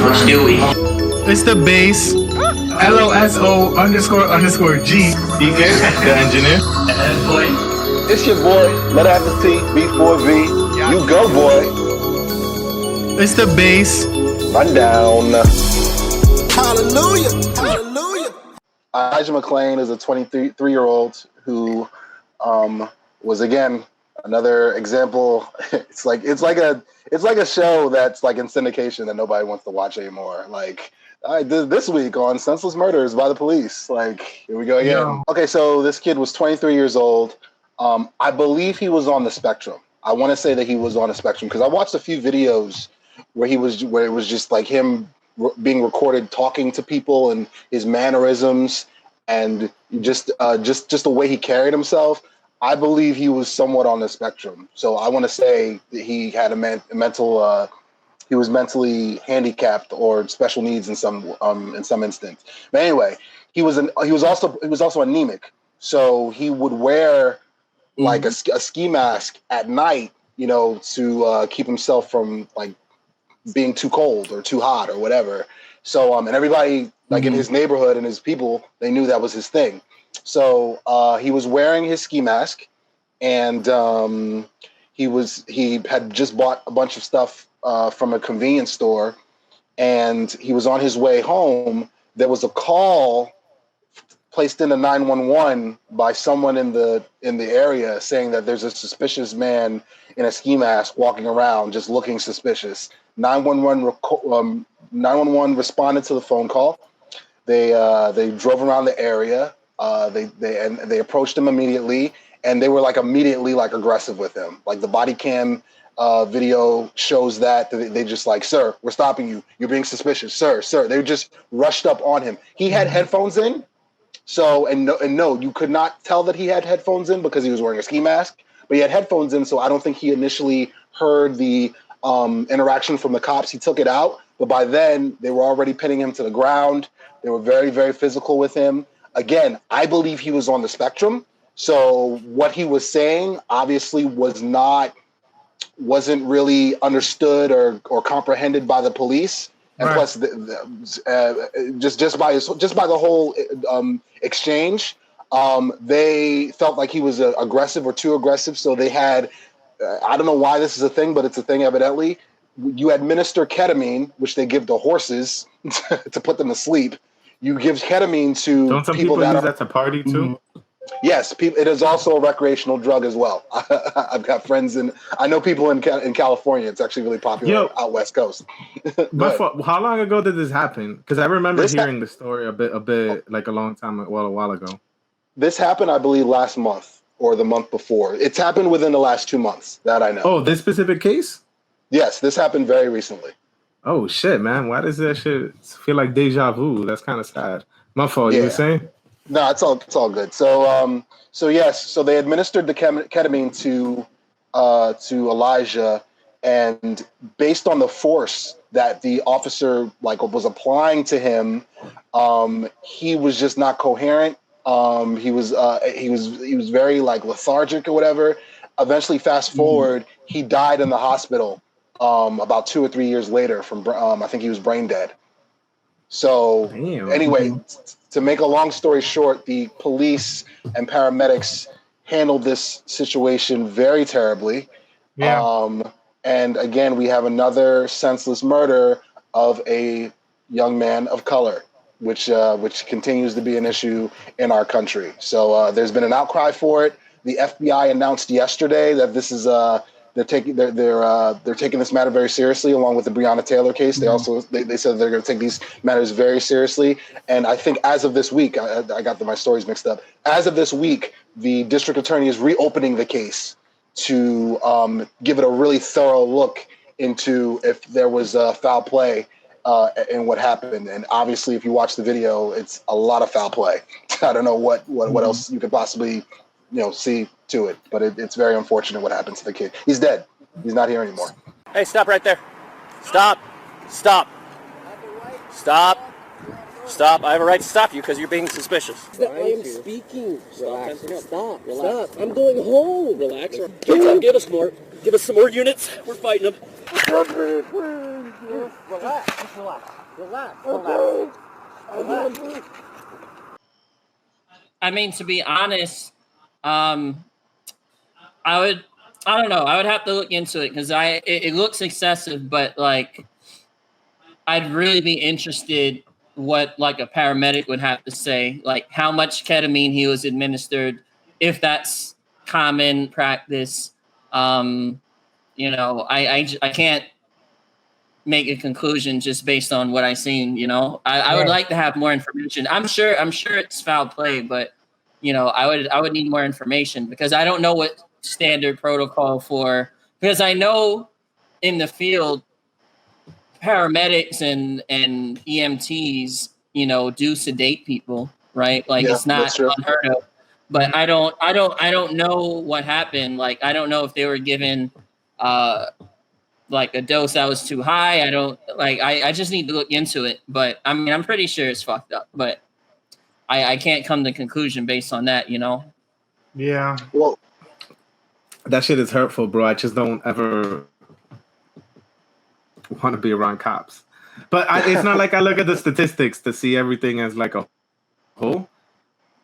What's Dewey? It's the bass. LOSO __ G. DK, the engineer. It's your boy, Let Have the T, B4V. You go, boy. It's the bass. Run down. Hallelujah. Hallelujah. Elijah McClain is a 23-year-old who was, again, another example. It's like a show that's like in syndication that nobody wants to watch anymore. Like I did this week on Senseless Murders by the Police. Like, here we go again. Yeah. Okay, so this kid was 23 years old. I believe he was on the spectrum. I want to say that he was on a spectrum because I watched a few videos where it was just like him being recorded talking to people and his mannerisms and just the way he carried himself. I believe he was somewhat on the spectrum. So I want to say that he had he was mentally handicapped or special needs in some instance. But anyway, he was also anemic. So he would wear like a ski mask at night, to keep himself from like being too cold or too hot or whatever. So and everybody like in his neighborhood and his people, they knew that was his thing. So he was wearing his ski mask, and he had just bought a bunch of stuff from a convenience store, and he was on his way home. There was a call placed into 911 by someone in the area saying that there's a suspicious man in a ski mask walking around, just looking suspicious. 911 responded to the phone call. They drove around the area. They approached him immediately, and they were immediately aggressive with him. Like the body cam video shows that they just like, "Sir, we're stopping you. You're being suspicious, sir." They just rushed up on him. He had headphones in, so no, you could not tell that he had headphones in because he was wearing a ski mask. But he had headphones in, so I don't think he initially heard the interaction from the cops. He took it out, but by then they were already pinning him to the ground. They were very, very physical with him. Again, I believe he was on the spectrum. So what he was saying obviously wasn't really understood or comprehended by the police. And right. Plus, just by the whole exchange, they felt like he was aggressive or too aggressive. So they had, I don't know why this is a thing, but it's a thing evidently. You administer ketamine, which they give to horses to put them to sleep. You give ketamine to Don't some people use that to party too? Yes, it is also a recreational drug as well. I've got friends I know people in California. It's actually really popular out West Coast. But how long ago did this happen? Because I remember hearing the story a bit like a long time, a while ago. This happened, I believe, last month or the month before. It's happened within the last 2 months, that I know. Oh, this specific case? Yes, this happened very recently. Oh shit, man! Why does that shit feel like deja vu? That's kind of sad. My fault. You were saying? No, it's all good. So so they administered the ketamine to Elijah, and based on the force that the officer was applying to him, he was just not coherent. He was very lethargic or whatever. Eventually, fast forward, he died in the hospital about 2 or 3 years later from I think he was brain dead. So anyway, to make a long story short, the police and paramedics handled this situation very terribly. Yeah. And again, we have another senseless murder of a young man of color, which continues to be an issue in our country. So there's been an outcry for it. The FBI announced yesterday that this is they're taking this matter very seriously, along with the Breonna Taylor case. They also they said they're going to take these matters very seriously. And I think as of this week, I got my stories mixed up. As of this week, the district attorney is reopening the case to give it a really thorough look into if there was foul play in what happened. And obviously, if you watch the video, it's a lot of foul play. I don't know what else you could possibly see to it, but it's very unfortunate what happened to the kid. He's dead. He's not here anymore. Hey, stop right there. Stop. I have a right to stop you because you're being suspicious. I am speaking. Relax. Stop. I'm going home. Relax. Give us some more units. We're fighting them. Relax. I mean, to be honest, I don't know. I would have to look into it because it looks excessive, but like, I'd really be interested what like a paramedic would have to say, like how much ketamine he was administered, if that's common practice. I can't make a conclusion just based on what I've seen. I would like to have more information. I'm sure it's foul play, but I would need more information because I don't know what standard protocol because I know in the field paramedics and EMTs, do sedate people, right? Like it's not unheard of. But I don't know what happened. Like I don't know if they were given like a dose that was too high. I just need to look into it. But I mean, I'm pretty sure it's fucked up. But I can't come to a conclusion based on that. Yeah. Well, that shit is hurtful, bro. I just don't ever want to be around cops. But it's not like I look at the statistics to see everything as like a whole.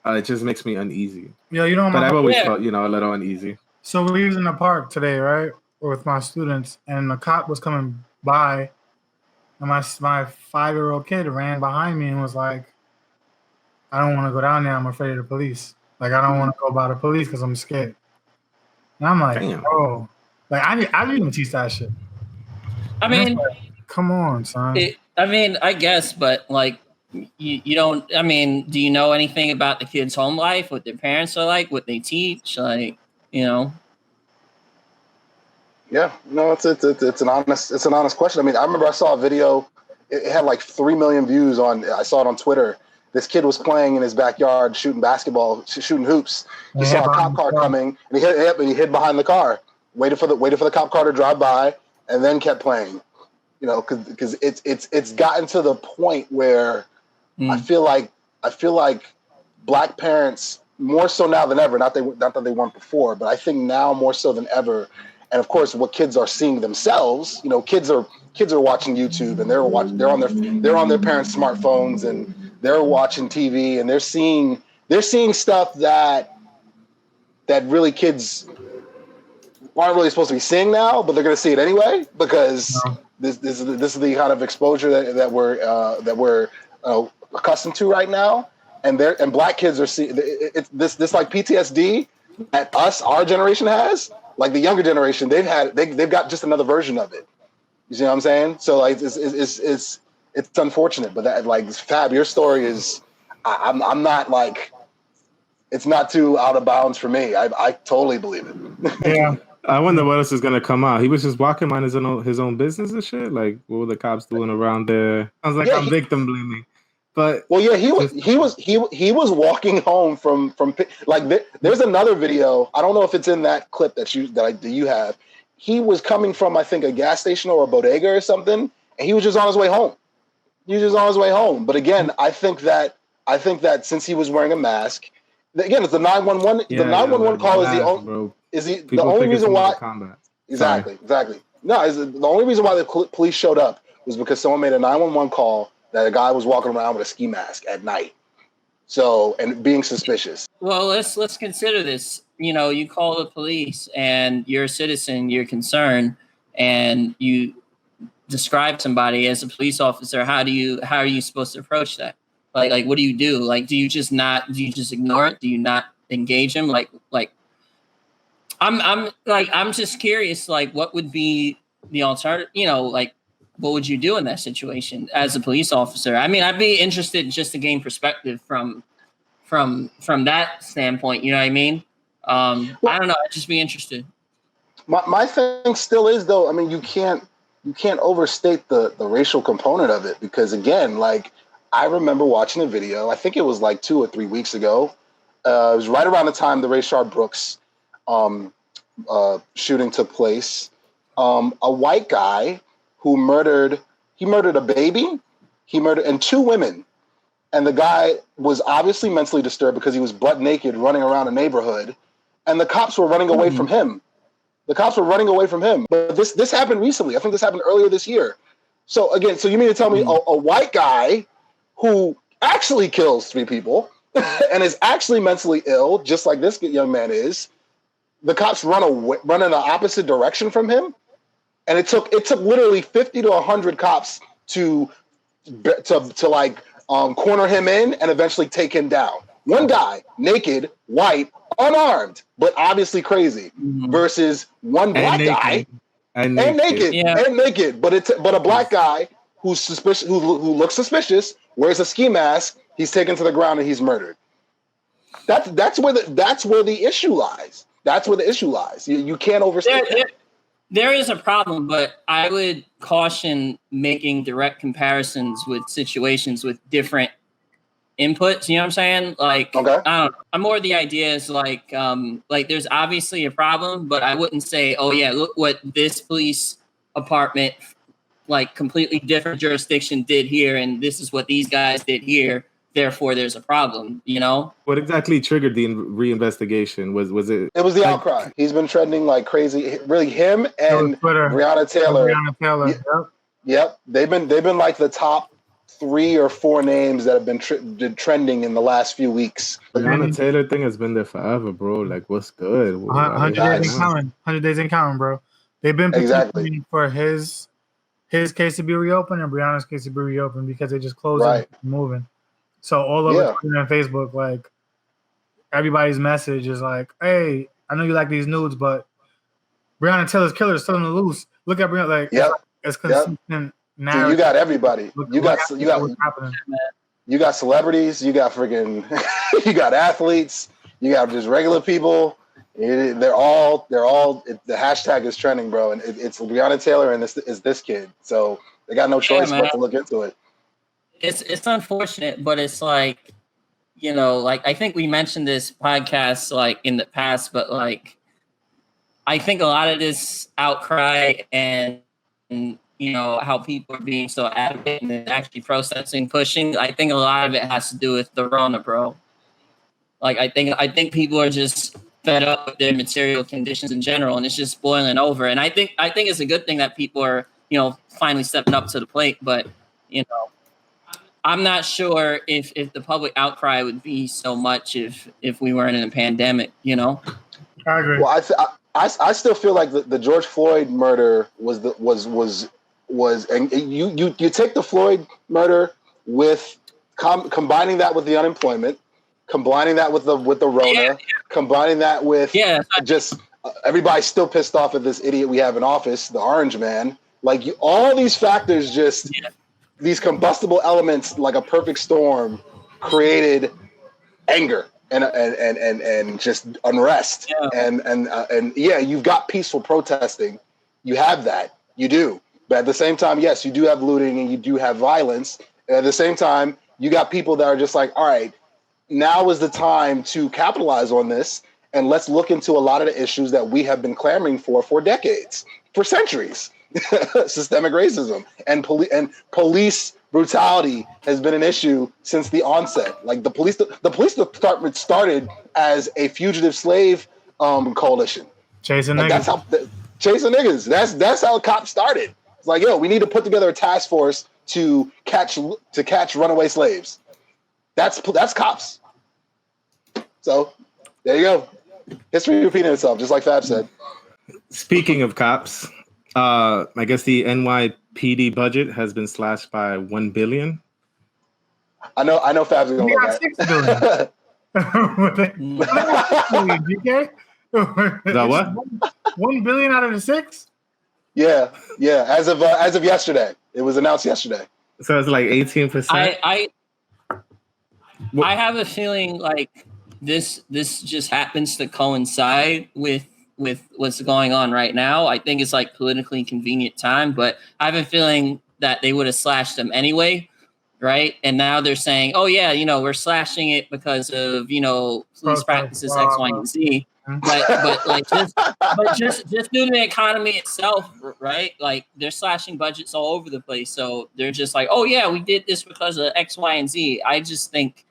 It just makes me uneasy. Yeah, but I've always felt, a little uneasy. So we was in the park today, right, with my students, and the cop was coming by, and my 5-year-old kid ran behind me and was like, "I don't want to go down there. I'm afraid of the police. Like I don't want to go by the police because I'm scared." And I'm like, damn. "Oh, like I didn't even teach that shit." I mean, like, come on, son. I guess, but like. You don't. I mean, do you know anything about the kids' home life? What their parents are like? What they teach? Like, Yeah, no, it's an honest question. I mean, I remember I saw a video. It had like 3 million views I saw it on Twitter. This kid was playing in his backyard, shooting basketball, shooting hoops. He saw a cop car coming, and he hid behind the car, waited for the cop car to drive by, and then kept playing. Because it's gotten to the point where. I feel like Black parents more so now than ever. Not that they weren't before, but I think now more so than ever. And of course, what kids are seeing themselves. Kids are watching YouTube and they're on their parents' smartphones and they're watching TV and they're seeing stuff that really kids aren't really supposed to be seeing now, but they're going to see it anyway because this is the kind of exposure that we're accustomed to right now, and Black kids are seeing this like PTSD that our generation has, like the younger generation they've got just another version of it. You see what I'm saying? So like it's unfortunate, but that like Fab, your story is I'm not like it's not too out of bounds for me. I totally believe it. Yeah. I wonder what else is gonna come out. He was just walking mind his own business and shit. Like, what were the cops doing around there? I was like, I'm victim blaming. But well, yeah, he was walking home from like there's another video. I don't know if it's in that clip that you have. He was coming from I think a gas station or a bodega or something, and he was just on his way home. But again, I think that since he was wearing a mask, again, it's the 911. The 911 call is the only reason why. Exactly. No, the only reason why the police showed up was because someone made a 911 call that a guy was walking around with a ski mask at night. So, and being suspicious. Well, let's consider this. You call the police and you're a citizen, you're concerned, and you describe somebody as a police officer. How are you supposed to approach that? Like what do you do? Like, do you just ignore it? Do you not engage him? Like I'm just curious, like what would be the alternative, like what would you do in that situation as a police officer? I mean, I'd be interested just to gain perspective from that standpoint. You know what I mean? I don't know. I'd just be interested. My thing still is though. I mean, you can't overstate the racial component of it because again, like I remember watching a video. I think it was like 2 or 3 weeks ago. It was right around the time the Rayshard Brooks shooting took place. A white guy who murdered a baby, and 2 women. And the guy was obviously mentally disturbed because he was butt naked running around a neighborhood and the cops were running away from him. The cops were running away from him. But this happened recently. I think this happened earlier this year. So again, so you mean to tell me a white guy who actually kills 3 people and is actually mentally ill, just like this young man is, the cops run in the opposite direction from him? And it took literally 50 to 100 cops to corner him in and eventually take him down. One guy, naked, white, unarmed, but obviously crazy, versus one black guy and naked, but a black guy who's suspicious, who looks suspicious, wears a ski mask, he's taken to the ground and he's murdered. That's where the issue lies. That's where the issue lies. You can't overstate that. There is a problem, but I would caution making direct comparisons with situations with different inputs. You know what I'm saying? Like, okay. I don't know. I'm more the idea is like there's obviously a problem, but I wouldn't say, oh yeah, look what this police department, like completely different jurisdiction, did here, and this is what these guys did here. Therefore, there's a problem, you know? What exactly triggered the reinvestigation? Was it? It was the outcry. He's been trending like crazy. Really, him and Breonna Taylor. Yep. They've been like the top 3 or 4 names that have been trending in the last few weeks. The Breonna Taylor thing has been there forever, bro. Like, what's good? 100 days in counting. 100 days in counting, bro. They've been petitioning for his case to be reopened and Breonna's case to be reopened because they just closed it and moving. So all over Twitter and Facebook, like everybody's message is like, "Hey, I know you like these nudes, but Breonna Taylor's killer is still on the loose. Look at Breonna, like it's consistent now." Dude, you got everybody. You got celebrities. You got freaking. You got athletes. You got just regular people. They're all. The hashtag is trending, bro, and it's Breonna Taylor and this kid. So they got no choice but to look into it. It's unfortunate, but it's like, you know, like I think we mentioned this podcast like in the past, but like I think a lot of this outcry and you know how people are being so adamant and actually protesting, pushing, I think a lot of it has to do with the Rona, bro. Like I think people are just fed up with their material conditions in general, and it's just boiling over. And I think it's a good thing that people are, you know, finally stepping up to the plate, but you know. I'm not sure if the public outcry would be so much if we weren't in a pandemic, you know. I agree. Well, I still feel like the George Floyd murder was and you take the Floyd murder with combining that with the unemployment, combining that with the Rona, combining that with just everybody's still pissed off at this idiot we have in office, the Orange Man. Like all these factors just. Yeah. These combustible elements, like a perfect storm, created anger and just unrest. Yeah. And you've got peaceful protesting. You have that. You do. But at the same time, yes, you do have looting and you do have violence. And at the same time, you got people that are just like, all right, now is the time to capitalize on this. And let's look into a lot of the issues that we have been clamoring for decades, for centuries. Systemic racism and police brutality has been an issue since the onset. Like the police department started as a fugitive slave coalition, chasing like niggas. Chasing niggas. That's how cops started. It's like, yo, we need to put together a task force to catch runaway slaves. That's cops. So there you go. History repeating itself, just like Fab said. Speaking of cops. I guess the NYPD budget has been slashed by $1 billion. I know Fab's gonna look at $6 billion. DK? Is that what? $1 billion out of the 6? Yeah. As of yesterday, it was announced yesterday. So it's like 18%. I have a feeling like this just happens to coincide with what's going on right now. I think it's like politically convenient time, but I have a feeling that they would have slashed them anyway, right? And now they're saying, oh yeah, you know, we're slashing it because of, you know, police practices X, Y, and Z. But just due to the economy itself, right? Like they're slashing budgets all over the place. So they're just like, oh yeah, we did this because of X, Y, and Z. I just think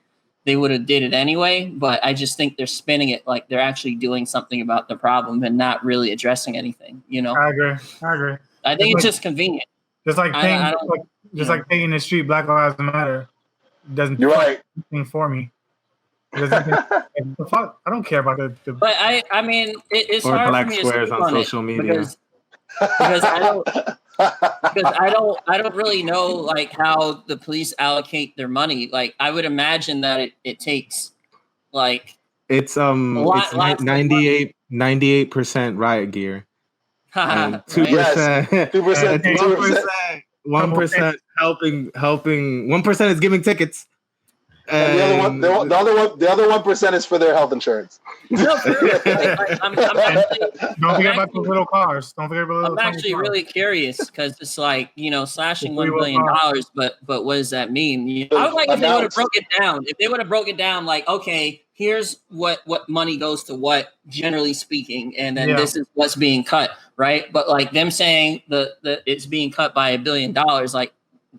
they would have did it anyway. But I just think they're spinning it like they're actually doing something about the problem and not really addressing anything. You know, I agree. I think it's just convenient. Just like I painting, like painting the street Black Lives Matter doesn't. You're right. Anything for me. The fuck? I don't care about the. But I mean, it's or hard black for me squares to speak on social media. because I don't really know like how the police allocate their money. Like I would imagine that it takes like it's 98% riot gear. And 2%, Yes, 2%, 1% helping. 1% is giving tickets. And the other 1% is for their health insurance. No, for real. I'm actually, don't forget about the little cars. Don't forget about the little I'm actually cars. really curious because it's like, you know, slashing $1 $3 billion, but what does that mean? You know, I would like if they would have broke it down. If they would have broke it down, like, okay, here's what money goes to what, generally speaking, and then this is what's being cut, right? But like them saying the it's being cut by $1 billion, like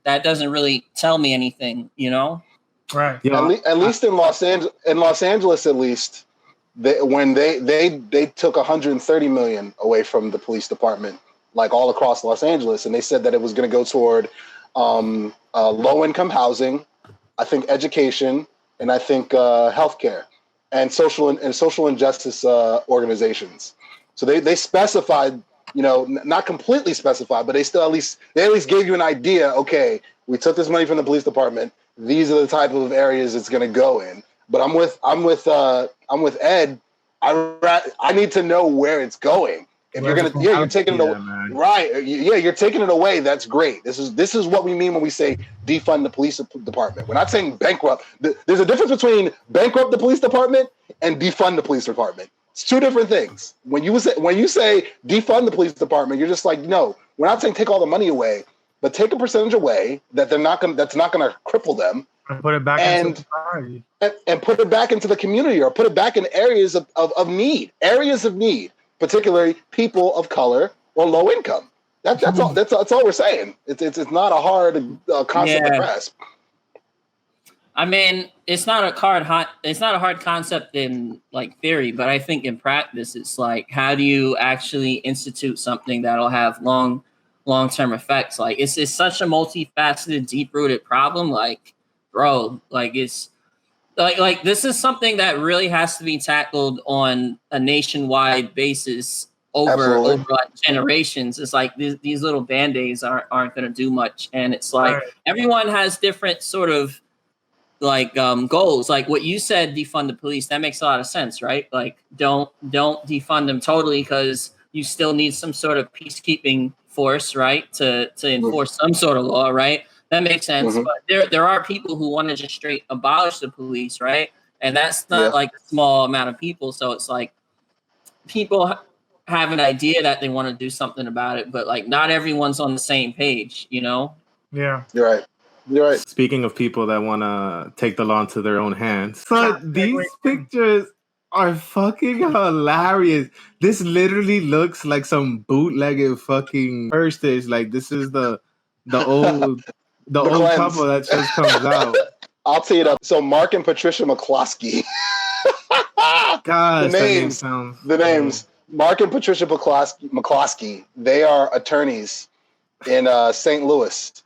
that doesn't really tell me anything, you know? Right. Yeah. At least in Los Angeles, at least when they took 130 million away from the police department, like all across Los Angeles, and they said that it was going to go toward low income housing, I think education, and I think healthcare and social injustice organizations. So they specified, you know, not completely specified, but they at least gave you an idea. Okay, we took this money from the police department. These are the type of areas it's going to go in. But I'm with Ed. I need to know where it's going. If you're gonna, you're taking it away, right? Yeah, you're taking it away. That's great. This is what we mean when we say defund the police department. We're not saying bankrupt. There's a difference between bankrupt the police department and defund the police department. It's two different things. When you say defund the police department, you're just like, no, we're not saying take all the money away, but take a percentage away that's not going to cripple them, and put it back into society, and put it back into the community, or put it back in areas of need, particularly people of color or low income. That's all. That's all we're saying. It's not a hard concept to grasp. I mean, it's not a hard concept in like theory, but I think in practice, it's like, how do you actually institute something that'll have long-term effects? Like it's such a multifaceted, deep-rooted problem. Like, bro, like it's like this is something that really has to be tackled on a nationwide basis over like generations. It's like these little band-aids aren't going to do much, and it's like everyone has different sort of like goals. Like what you said, defund the police, that makes a lot of sense, right? Like don't defund them totally, because you still need some sort of peacekeeping force, right, to enforce some sort of law, right? That makes sense. Mm-hmm. But there are people who want to just straight abolish the police, right? And that's not like a small amount of people. So it's like people have an idea that they want to do something about it, but like not everyone's on the same page, you know? Yeah. You're right. Speaking of people that want to take the law into their own hands, but these pictures are fucking hilarious. This literally looks like some bootlegged fucking First-ish. Like this is the old old couple that just comes out. I'll tee it up. So Mark and Patricia McCloskey. God, the names. Mark and Patricia McCloskey. They are attorneys in St. Louis.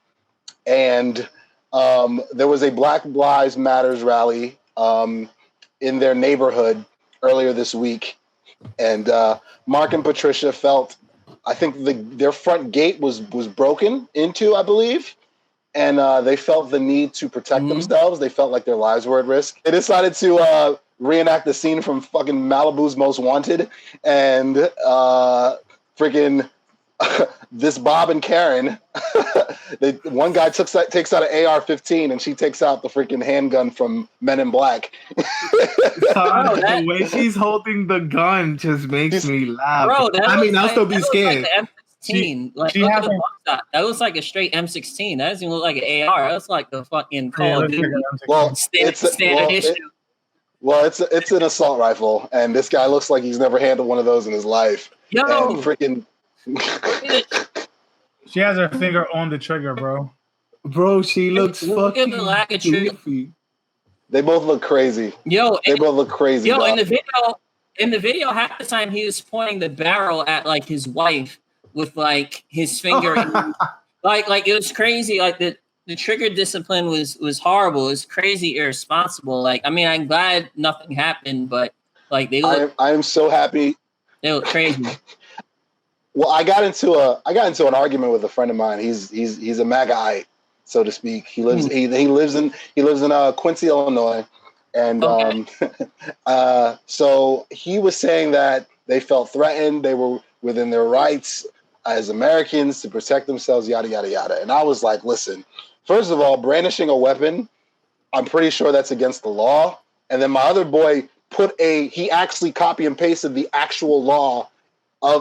And there was a Black Lives Matters rally in their neighborhood earlier this week. And Mark and Patricia felt, I think their front gate was broken into, I believe. And they felt the need to protect themselves. They felt like their lives were at risk. They decided to reenact the scene from fucking Malibu's Most Wanted. And freaking this Bob and Karen, one guy takes out an AR-15 and she takes out the freaking handgun from Men in Black. The way she's holding the gun just makes me laugh. Bro, I'll still be scared. That looks like a straight M16. That doesn't even look like an AR. That's like the fucking Call of Duty. Well, standard issue. It's an assault rifle, and this guy looks like he's never handled one of those in his life. Yo, and freaking. She has her finger on the trigger, bro. Bro, she looks fucking the lack of truth. goofy. They both look crazy. Yo, They both look crazy. yo, dog. in the video, half the time he was pointing the barrel at like his wife with like his finger, in, like it was crazy. Like the trigger discipline was horrible. It was crazy, irresponsible. Like, I mean, I'm glad nothing happened, but like I am so happy. they look crazy. Well, I got into an argument with a friend of mine. He's a MAGAite, so to speak. He lives he lives in Quincy, Illinois, and so he was saying that they felt threatened. They were within their rights as Americans to protect themselves, yada yada yada. And I was like, listen, first of all, brandishing a weapon, I'm pretty sure that's against the law. And then my other boy he actually copy and pasted the actual law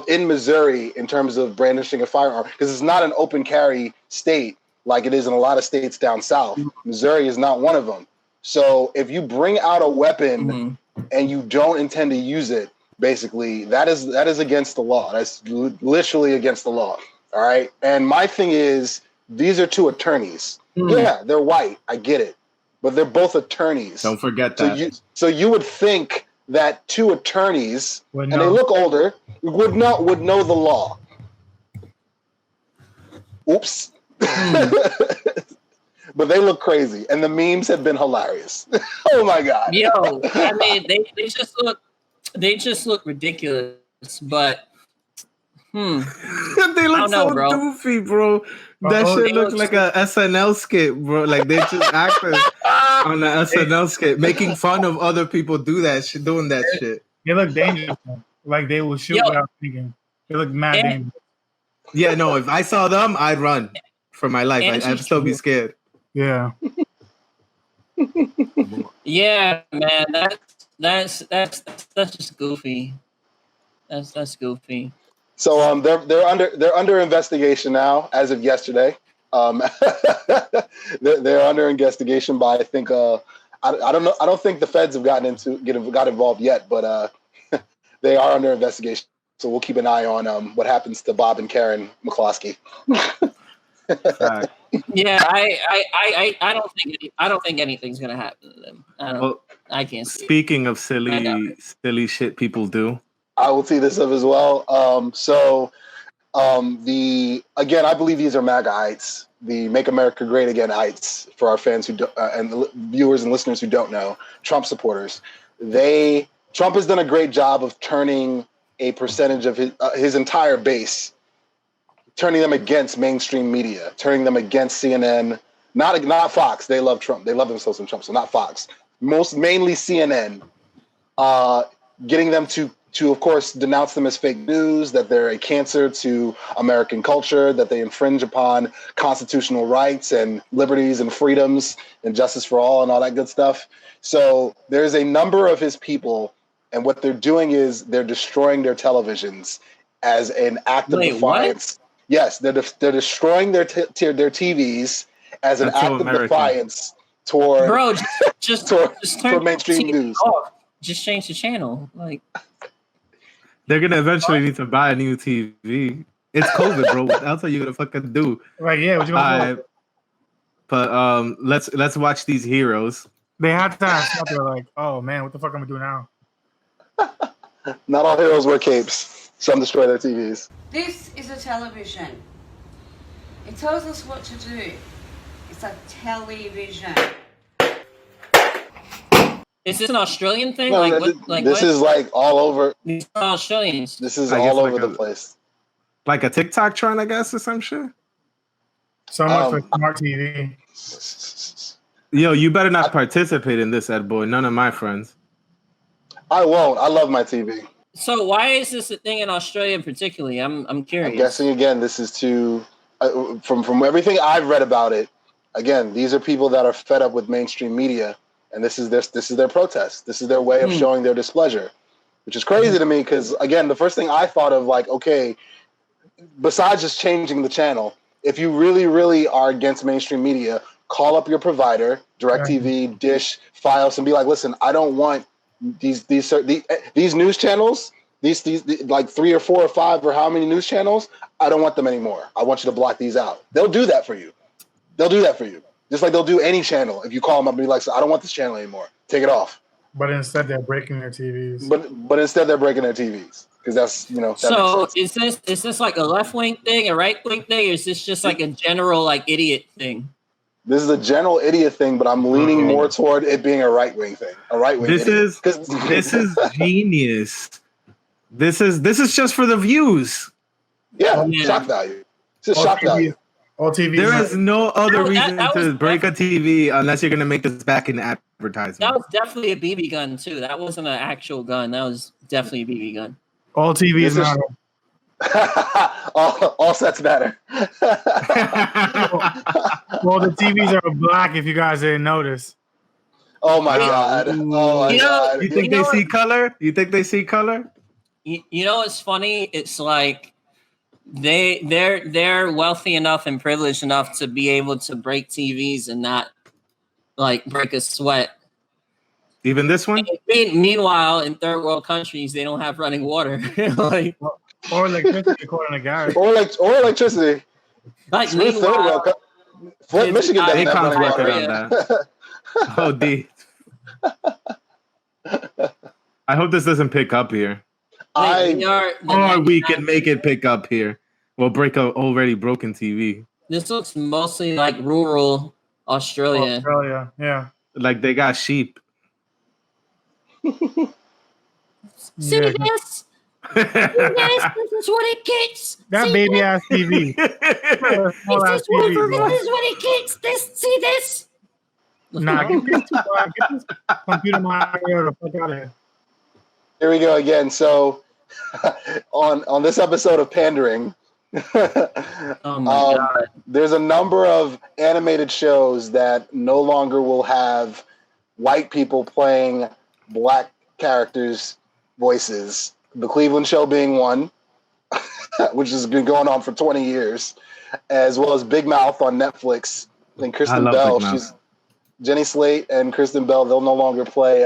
in Missouri in terms of brandishing a firearm, because it's not an open carry state like it is in a lot of states down south. Missouri is not one of them. So if you bring out a weapon and you don't intend to use it, basically that is against the law. That's literally against the law. All right. And my thing is, these are two attorneys. Yeah, they're white. I get it, but they're both attorneys. Don't forget that. So you would think that two attorneys, and they look older, would know the law. Oops. But they look crazy, and the memes have been hilarious. Oh my god. Yo, I mean, they just look ridiculous, but they look so goofy, bro. That shit looks like a SNL skit, bro. Like they just acted on the SNL skit, making fun of other people doing that shit. They look dangerous. Like they will shoot without thinking. They look mad dangerous. Yeah, no. If I saw them, I'd run for my life. I'd still be scared. Yeah. Yeah, man. That's just goofy. That's goofy. So they're under investigation now as of yesterday. They're under investigation by, I think, I don't know. I don't think the feds have got involved yet, but they are under investigation. So we'll keep an eye on what happens to Bob and Karen McCloskey. Yeah, I don't think anything's gonna happen to them. I can't see. Speaking of silly shit people do, I will tee this up as well. I believe these are MAGAites, the Make America Great Again-ites, for our fans and viewers and listeners who don't know, Trump supporters. Trump has done a great job of turning a percentage of his entire base, turning them against mainstream media, turning them against CNN, not Fox. They love Trump. They love themselves in Trump, so not Fox. Mainly CNN, getting them to of course denounce them as fake news, that they're a cancer to American culture, that they infringe upon constitutional rights and liberties and freedoms and justice for all and all that good stuff. So there's a number of his people, and what they're doing is they're destroying their televisions as an act of defiance. What? Yes, they're destroying their TVs as an act of defiance toward toward mainstream news. Just change the channel. Like, they're gonna eventually need to buy a new TV. It's COVID, bro. What else are you gonna fucking do? Right? Yeah. What you gonna do? But let's watch these heroes. They had to ask something like, "Oh man, what the fuck am I doing now?" Not all heroes wear capes. Some destroy their TVs. This is a television. It tells us what to do. It's a television. Is this an Australian thing? No, this is like all over. These are Australians. This is all over the place. Like a TikTok trend, I guess, or some shit. So much for smart TV. Yo, you better not participate in this, Ed Boy. None of my friends. I won't. I love my TV. So why is this a thing in Australia particularly? I'm curious. I'm guessing again. This is from everything I've read about it. Again, these are people that are fed up with mainstream media, and this is their protest. This is their way of showing their displeasure, which is crazy to me because, again, the first thing I thought of, like, okay, besides just changing the channel, if you really, really are against mainstream media, call up your provider, DirecTV, Dish, Fios, and be like, listen, I don't want these news channels, these like 3 or 4 or 5 or how many news channels, I don't want them anymore. I want you to block these out. They'll do that for you. Just like they'll do any channel. If you call them up and be like, I don't want this channel anymore. Take it off. But instead, they're breaking their TVs. But instead, they're breaking their TVs because that's that so is this like a left wing thing, a right wing thing, or is this just like a general like idiot thing? This is a general idiot thing, but I'm leaning more toward it being a right wing thing. A right wing. This is genius. This is just for the views. Yeah, shock value. It's just shock value. All TVs. There is no other reason to break a TV unless you're going to make this back in advertising. That was definitely a BB gun too. That wasn't an actual gun. That was definitely a BB gun. All TVs matter. all sets matter. Well, the TVs are black. If you guys didn't notice. Oh my god! Oh my god! You think they see color? You think they see color? You know what's funny? It's like they're wealthy enough and privileged enough to be able to break TVs and not like break a sweat. Even this one? Meanwhile, in third world countries, they don't have running water. Like, or electricity, according to Gary. Or electricity. Like meanwhile, Flint, Michigan doesn't have running water. On that. Oh, D. I hope this doesn't pick up here. Or we can make it pick up here. We'll break a already broken TV. This looks mostly like rural Australia. Australia, yeah. Like they got sheep. See this? This is what it gets. That see baby that? ass TV. This is what it gets. See this? Nah, get this computer monitor the fuck out of here. Here we go again. So on this episode of Pandering, oh my God. There's a number of animated shows that no longer will have white people playing black characters' voices. The Cleveland Show being one, which has been going on for 20 years, as well as Big Mouth on Netflix. And Kristen Bell, Jenny Slate and Kristen Bell, they'll no longer play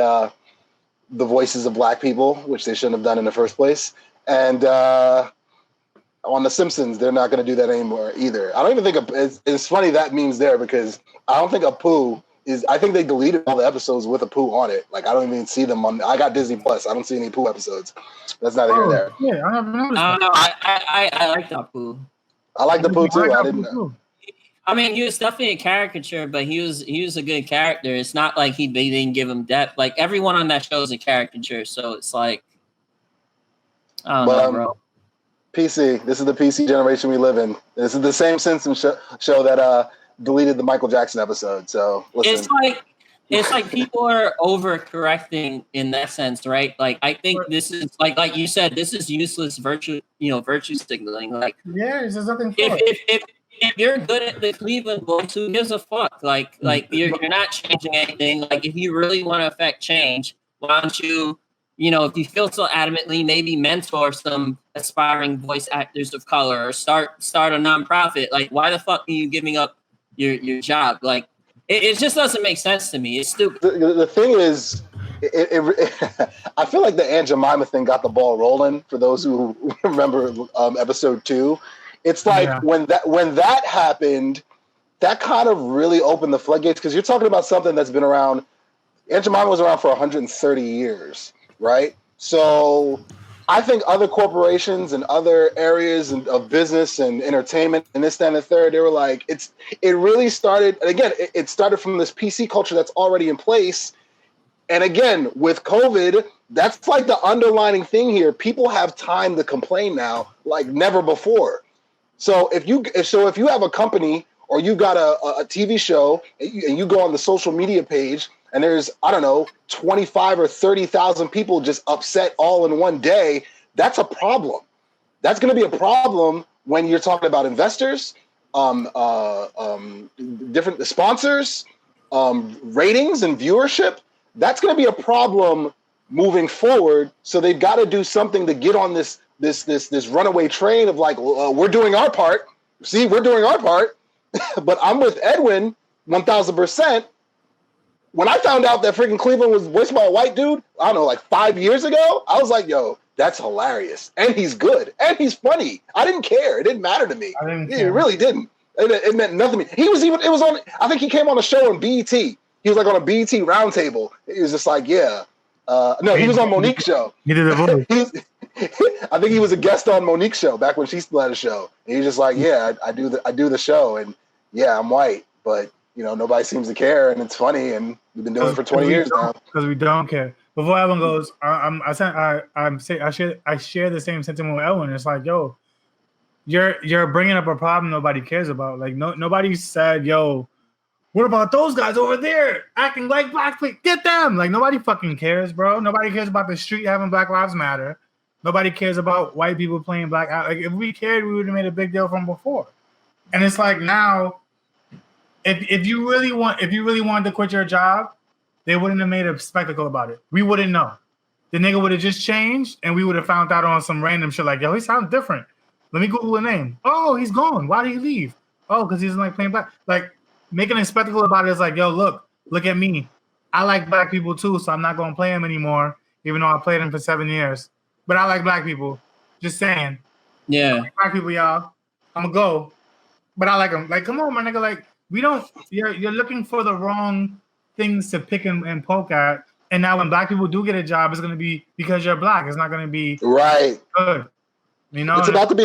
the voices of black people, which they shouldn't have done in the first place. And on The Simpsons, they're not going to do that anymore either. I don't even think it's funny that meme's there because I don't think Apu is. I think they deleted all the episodes with Apu on it. Like I don't even see them on. I got Disney Plus. I don't see any Apu episodes. That's neither here nor there. Yeah, I never noticed. I don't know. I like Apu. I like the Apu too. I didn't know. I mean, he was definitely a caricature, but he was a good character. It's not like they didn't give him depth. Like everyone on that show is a caricature, so it's like I don't know, bro. PC. This is the PC generation we live in. This is the same Simpsons show that deleted the Michael Jackson episode. So listen. It's like people are overcorrecting in that sense, right? Like I think this is like you said, this is useless virtue signaling. Like there's nothing. If you're good at the Cleveland voice, who gives a fuck? Like you're not changing anything. Like if you really want to affect change, why don't you, if you feel so adamantly, maybe mentor some aspiring voice actors of color or start a nonprofit. Like why the fuck are you giving up your job? Like it just doesn't make sense to me. It's stupid. The thing is, I feel like the Aunt Jemima thing got the ball rolling. For those who remember episode 2. It's like when that happened, that kind of really opened the floodgates because you're talking about something that's been around. Aunt Jemima was around for 130 years, right? So I think other corporations and other areas of business and entertainment and this, that, and the third, they were like, it really started. And again, it started from this PC culture that's already in place. And again, with COVID, that's like the underlining thing here. People have time to complain now like never before. So if you have a company or you got a TV show and you go on the social media page and there's, I don't know, 25 or 30,000 people just upset all in one day, that's a problem. That's going to be a problem when you're talking about investors, different sponsors, ratings and viewership. That's going to be a problem moving forward. So they've got to do something to get on this runaway train of like, we're doing our part. See, we're doing our part. But I'm with Edwin 1,000%. When I found out that freaking Cleveland was voiced by a white dude, I don't know, like 5 years ago, I was like, yo, that's hilarious. And he's good. And he's funny. I didn't care. It didn't matter to me. It really didn't. It meant nothing to me. It was on, I think he came on a show on BET. He was like on a BET roundtable. He was just like, yeah. No, he was on Monique's show. He did a voice. I think he was a guest on Monique's show back when she still had a show. And he was just like, yeah, I do the show, and yeah, I'm white, but nobody seems to care, and it's funny, and we've been doing it for 20 years now. Because we don't care. Before Evan goes, I share the same sentiment with Evan. It's like, yo, you're bringing up a problem nobody cares about. Like nobody said, yo, what about those guys over there acting like black people? Get them. Like nobody fucking cares, bro. Nobody cares about the street having Black Lives Matter. Nobody cares about white people playing black. Like if we cared, we would have made a big deal from before. And it's like now, if you really wanted to quit your job, they wouldn't have made a spectacle about it. We wouldn't know. The nigga would have just changed, and we would have found out on some random shit like, yo, he sounds different. Let me Google a name. Oh, he's gone. Why did he leave? Oh, because he doesn't like playing black. Like making a spectacle about it is like, yo, look at me. I like black people too, so I'm not gonna play him anymore, even though I played him for 7 years. But I like black people. Just saying. Yeah. I like black people, y'all. I'm gonna go. But I like them. Like, come on, my nigga. Like, we don't. You're looking for the wrong things to pick and poke at. And now when black people do get a job, it's gonna be because you're black. It's not gonna be right. Good. It's about to be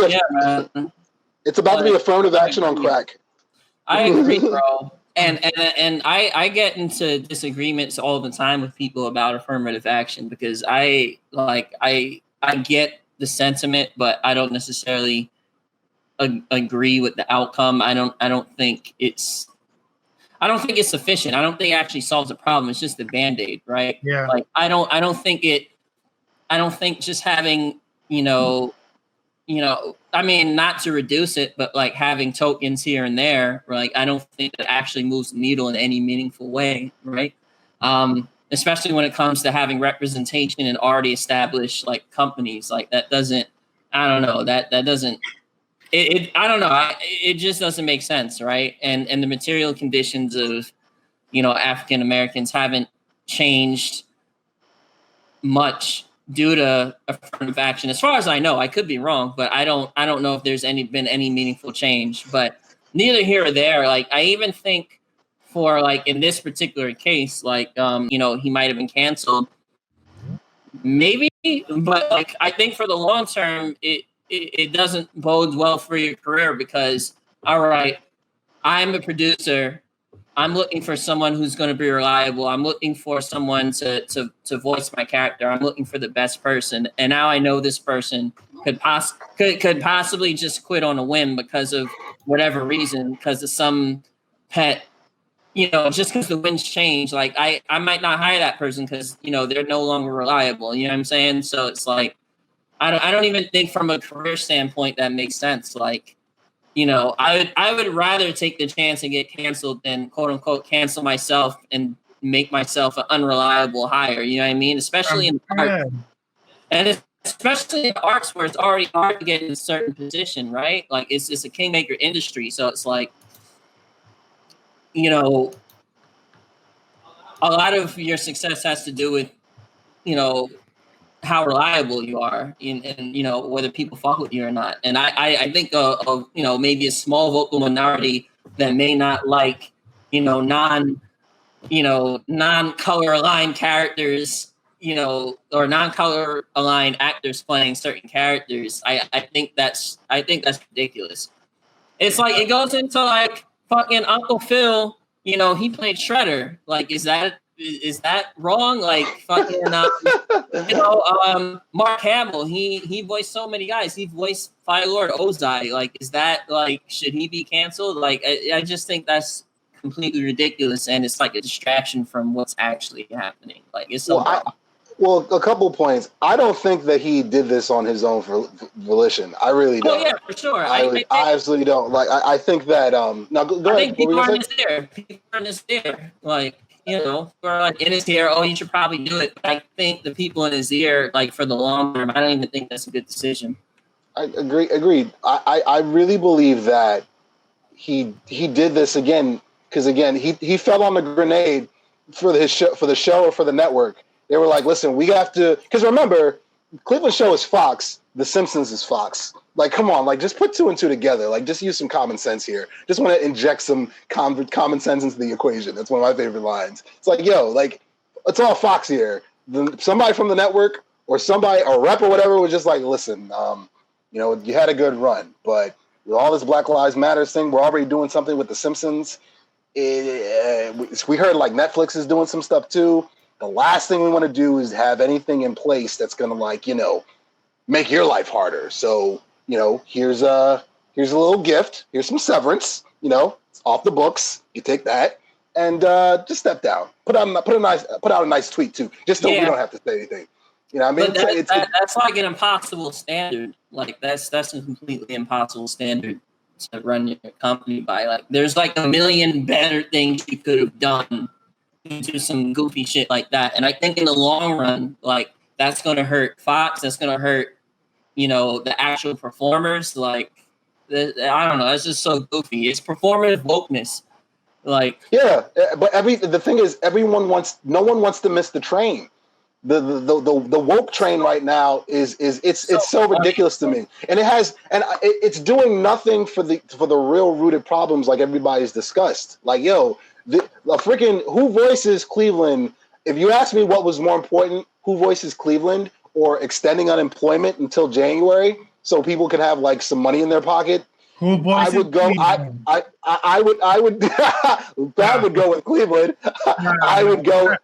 it's about to be affirmative action on crack. I agree, bro. And I get into disagreements all the time with people about affirmative action because I get the sentiment, but I don't necessarily agree with the outcome. I don't think it's sufficient. I don't think it actually solves the problem. It's just a Band-Aid, right? Yeah. Like I don't think just having, I mean, not to reduce it, but like having tokens here and there, like I don't think that actually moves the needle in any meaningful way, right? Especially when it comes to having representation in already established like companies, like that doesn't. I don't know. That doesn't. I don't know. It just doesn't make sense, right? And the material conditions of, African Americans haven't changed much due to affirmative action. As far as I know, I could be wrong, but I don't know if there's been any meaningful change. But neither here or there. Like I even think for like in this particular case, like he might have been canceled, maybe, but like I think for the long term, it doesn't bode well for your career because, all right, I'm a producer. I'm looking for someone who's going to be reliable. I'm looking for someone to voice my character. I'm looking for the best person. And now I know this person could possibly just quit on a whim because of whatever reason, because of some pet, just because the winds change. Like I might not hire that person because, they're no longer reliable. You know what I'm saying? So it's like, I don't even think from a career standpoint that makes sense. Like, I would rather take the chance and get canceled than quote unquote cancel myself and make myself an unreliable hire. You know what I mean? Especially in art, and especially in arts where it's already hard to get in a certain position, right? Like it's a kingmaker industry, so it's like, a lot of your success has to do with, how reliable you are and whether people fuck with you or not. And I think maybe a small vocal minority that may not like non-color aligned characters, or non-color aligned actors playing certain characters. I think that's ridiculous. It's like it goes into like fucking Uncle Phil, he played Shredder. Like is that wrong? Like fucking, Mark Hamill, he voiced so many guys. He voiced Fire Lord Ozai. Like, is that like, should he be canceled? Like, I just think that's completely ridiculous, and it's like a distraction from what's actually happening. Like, it's so. Well, a couple of points. I don't think that he did this on his own volition. I really don't. Oh yeah, for sure. I absolutely don't. Like, I think that. Now, go ahead. I think people aren't there. People aren't there. Like. Or like in his ear, oh, you should probably do it. But I think the people in his ear, like for the long term, I don't even think that's a good decision. I agreed. I really believe that he did this again because he fell on the grenade for the show or for the network. They were like, listen, we have to, because remember, Cleveland show is Fox. The Simpsons is Fox. Like, come on, like just put 2 and 2 together. Like, just use some common sense here. Just want to inject some common sense into the equation. That's one of my favorite lines. It's like, yo, like it's all Fox here. Somebody from the network or somebody, a rep or whatever, was just like, listen, you had a good run, but with all this Black Lives Matter thing, we're already doing something with the Simpsons. We heard like Netflix is doing some stuff too. The last thing we want to do is have anything in place that's going to make your life harder. So, here's a little gift. Here's some severance, it's off the books. You take that and just step down. Put out a nice tweet too. Just so we don't have to say anything. You know what I mean? But that's like an impossible standard. Like that's a completely impossible standard to run your company by. Like there's like a million better things you could have done to do some goofy shit like that. And I think in the long run, like that's going to hurt Fox. That's going to hurt, the actual performers. Like, I don't know. It's just so goofy. It's performative wokeness. Like, yeah, but the thing is, no one wants to miss the train. The woke train right now it's so ridiculous to me, and it's doing nothing for the real rooted problems like everybody's discussed. Like, yo, the freaking who voices Cleveland? If you ask me what was more important, who voices Cleveland or extending unemployment until January so people can have like some money in their pocket? I would go. I would. That would go with Cleveland. I would go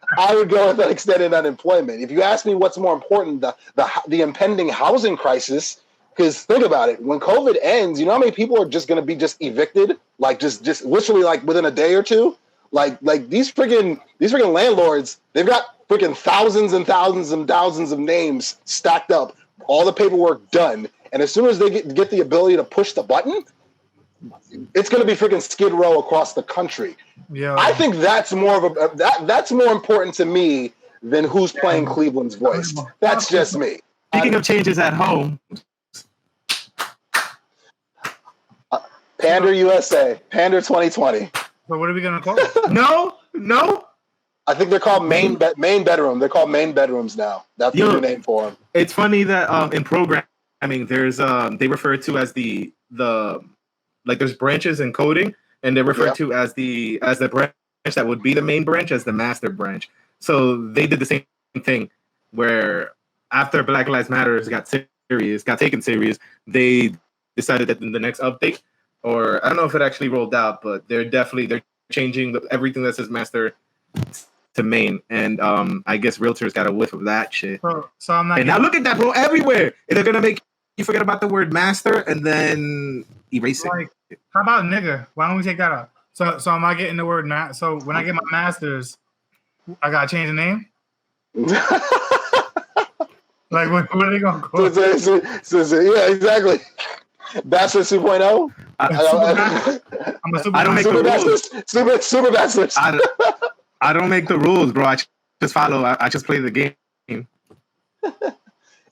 with the extended unemployment. If you ask me what's more important, the impending housing crisis. Because think about it, when COVID ends, you know how many people are just going to be just evicted, like just literally like within a day or two. Like these freaking landlords, they've got freaking thousands and thousands and thousands of names stacked up, all the paperwork done. And as soon as they get the ability to push the button, it's going to be freaking Skid Row across the country. Yeah, I think that's more that's more important to me than who's playing Cleveland's voice. That's just me. Speaking of changes at home, Pander USA, Pander 2020. So what are we gonna call it? No. I think they're called main bedroom. They're called main bedrooms now. That's the new name for them. It's funny that in programming there's they refer to as the like there's branches in coding, and they're referred to as the branch that would be the main branch as the master branch. So they did the same thing where after Black Lives Matter got taken serious, they decided that in the next update, or I don't know if it actually rolled out, but they're changing everything that says master to main, and I guess realtors got a whiff of that shit. So I'm not. And now look at that, bro, everywhere. They're gonna make you forget about the word master and then erase it. Like, how about nigga? Why don't we take that out? So am I getting the word So when I get my master's, I gotta change the name. Like what are they gonna call? Yeah, exactly. Bachelor 2.0. I'm a super. I don't make super the rules. Super bachelors. I don't make the rules, bro. I just follow. I just play the game. Again,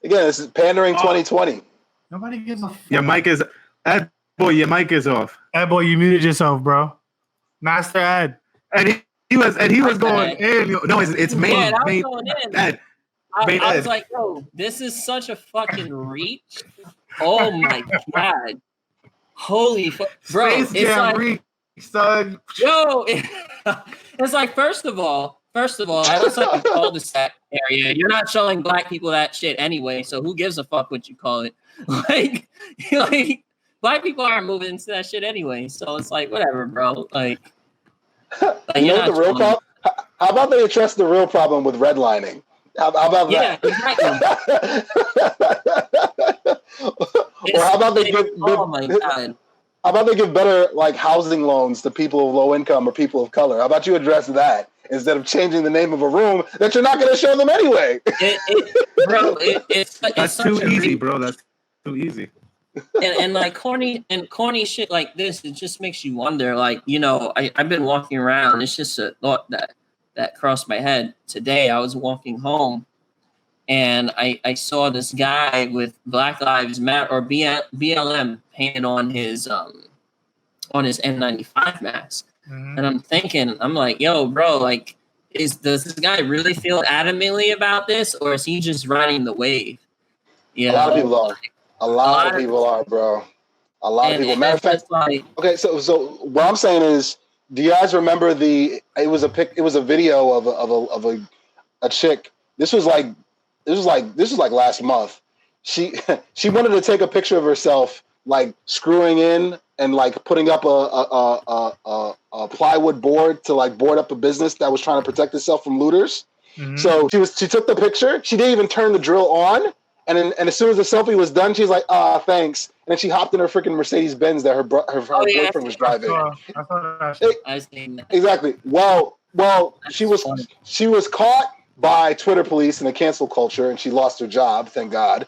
this is Pandering 2020. Nobody gives a fuck. Your mic is Ed, boy. Your mic is off. Ed, boy, you muted yourself, bro. Master Ed. And he was going in. No, it's main. Yeah, main going in. Ed. I was like, yo, this is such a fucking reach. Oh my god. Holy fuck. Bro, Space Jam reach, son. Yo, it's like, first of all, I was like a cul-de-sac area. You're not showing black people that shit anyway, so who gives a fuck what you call it? Like black people aren't moving into that shit anyway, so it's like, whatever, bro. Like you know what the real problem? How about they address the real problem with redlining? How about that? Yeah, exactly. Or how about they give? Oh my god. How about they give better like housing loans to people of low income or people of color? How about you address that instead of changing the name of a room that you're not going to show them anyway? That's too easy, bro. That's too easy. And like corny shit like this, it just makes you wonder. Like, I've been walking around. It's just a thought that crossed my head today. I was walking home, and I saw this guy with Black Lives Matter or BLM painted on his N95 mask. Mm-hmm. And I'm like, yo, bro, like, does this guy really feel adamantly about this, or is he just riding the wave? You A lot of know? people are. A lot of people are, bro. A lot of people. Matter of fact, it's like, okay. So what I'm saying is, do you guys remember it was a video of a chick. This was like last month. She she wanted to take a picture of herself like screwing in and like putting up a plywood board to like board up a business that was trying to protect itself from looters. Mhm. So she took the picture. She didn't even turn the drill on. And as soon as the selfie was done, she's like, thanks. And then she hopped in her freaking Mercedes Benz that her boyfriend was driving. I saw that shit. I've seen that. Exactly. Well, she was caught by Twitter police in the cancel culture, and she lost her job. Thank God.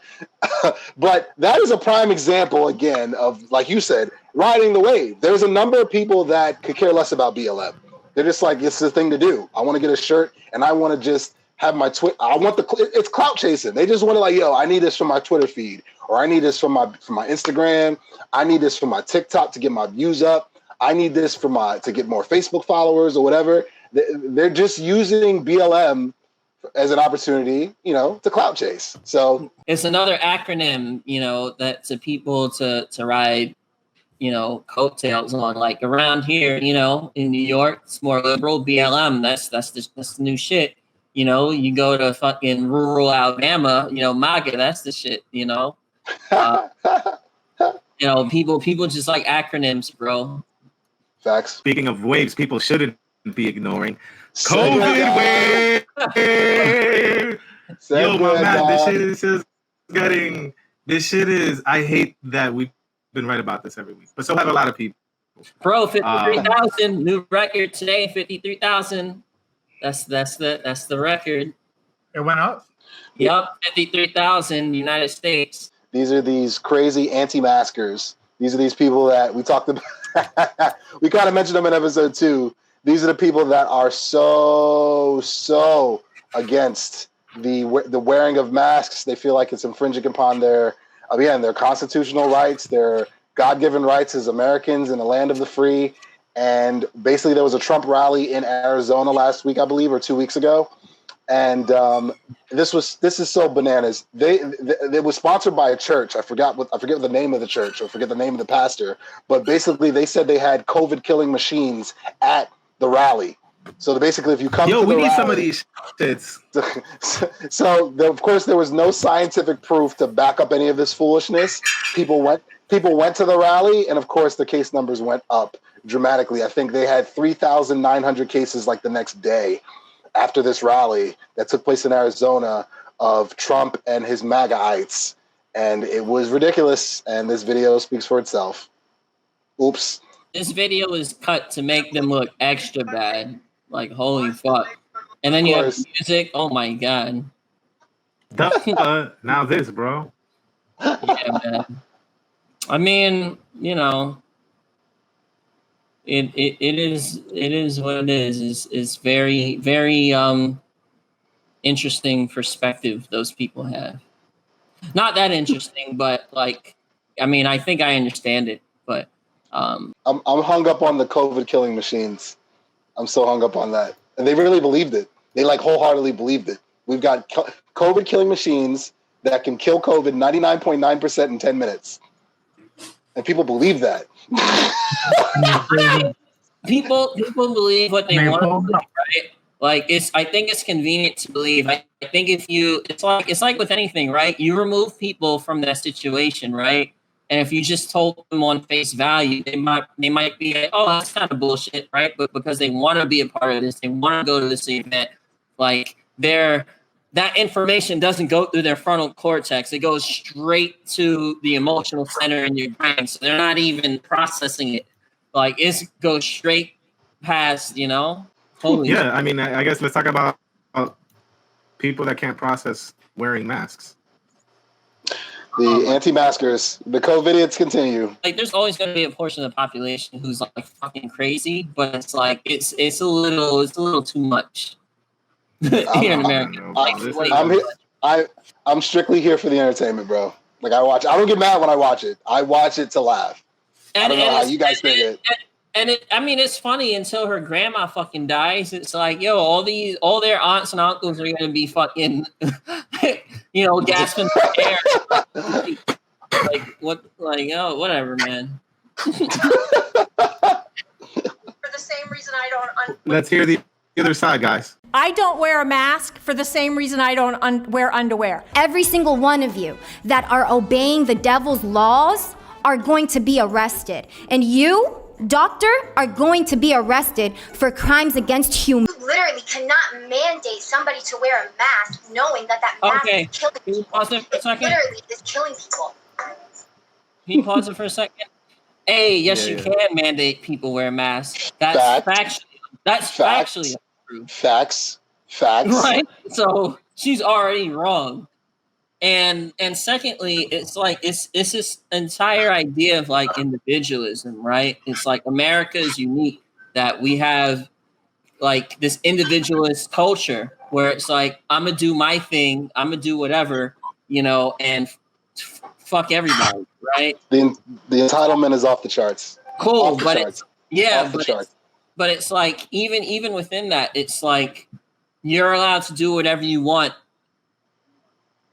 But that is a prime example, again, of, like you said, riding the wave. There's a number of people that could care less about BLM. They're just like, it's the thing to do. I want to get a shirt, and I want to just have my it's clout chasing. They just want to like, yo, I need this for my Twitter feed, or I need this for my Instagram. I need this for my TikTok to get my views up. I need this to get more Facebook followers or whatever. They're just using BLM as an opportunity, to clout chase. So It's another acronym, that to people to ride, coattails on. Like around here, in New York, it's more liberal. BLM, that's the new shit. You go to fucking rural Alabama, MAGA, that's the shit. People just like acronyms, bro. Facts. Speaking of waves, people shouldn't be ignoring COVID wave. Yo, my man, this shit is just getting. This shit is. I hate that we've been right about this every week, but so have a lot of people. Bro, 53,000 new record today. 53,000. That's the record. It went up. Yup, 53,000 United States. These are these crazy anti-maskers. These are these people that we talked about. We kind of mentioned them in episode 2. These are the people that are so against the wearing of masks. They feel like it's infringing upon their constitutional rights, their God-given rights as Americans in the land of the free. And basically, there was a Trump rally in Arizona last week, I believe, or 2 weeks ago. And this is so bananas. It was sponsored by a church. I forget the name of the church, or forget the name of the pastor. But basically, they said they had COVID killing machines at the rally. So basically, if you come to the rally, we need some of these shits. So of course, there was no scientific proof to back up any of this foolishness. People went to the rally, and of course, the case numbers went up dramatically. I think they had 3,900 cases like the next day after this rally that took place in Arizona of Trump and his MAGAites. And it was ridiculous. And this video speaks for itself. Oops. This video is cut to make them look extra bad. Like, holy fuck. And then you have music. Oh my God. Now this, bro. Yeah, man. I mean, it is what it is. It's very, very interesting perspective those people have. Not that interesting, but like, I mean, I think I understand it, but I'm hung up on the COVID killing machines. I'm so hung up on that. And they really believed it. They like wholeheartedly believed it. We've got COVID killing machines that can kill COVID 99.9% in 10 minutes. And people believe that. people believe what they want to believe, right? Like I think it's convenient to believe. I think it's like with anything, right? You remove people from that situation, right? And if you just told them on face value, they might be like, oh, that's kind of bullshit, right? But because they want to be a part of this, they want to go to this event, like that information doesn't go through their frontal cortex. It goes straight to the emotional center in your brain. So they're not even processing it. Like it goes straight past, Holy yeah, I mean, I guess let's talk about people that can't process wearing masks. The anti-maskers, the COVIDiots continue. Like, there's always going to be a portion of the population who's like fucking crazy, but it's like it's a little too much here in America. I'm strictly here for the entertainment, bro. Like I don't get mad when I watch it. I watch it to laugh. I don't know how you guys think it. And it's funny until her grandma fucking dies. It's like, yo, all their aunts and uncles are gonna be fucking, gasping for air. Like what? Like whatever, man. For the same reason I don't. Let's hear the other side, guys. I don't wear a mask for the same reason I don't wear underwear. Every single one of you that are obeying the devil's laws are going to be arrested. And you, doctor, are going to be arrested for crimes against humanity. You literally cannot mandate somebody to wear a mask knowing that mask is killing Can you people. pause it for a second? Literally is killing people. Can you pause it for a second? Hey, yes, you can mandate people wear masks. That's factually true. Facts. Right. So she's already wrong. And secondly, it's like it's this entire idea of like individualism, right? It's like America is unique that we have like this individualist culture where it's like I'm gonna do my thing, I'm gonna do whatever, and fuck everybody, right? The entitlement is off the charts. Cool, but but it's like even within that, it's like you're allowed to do whatever you want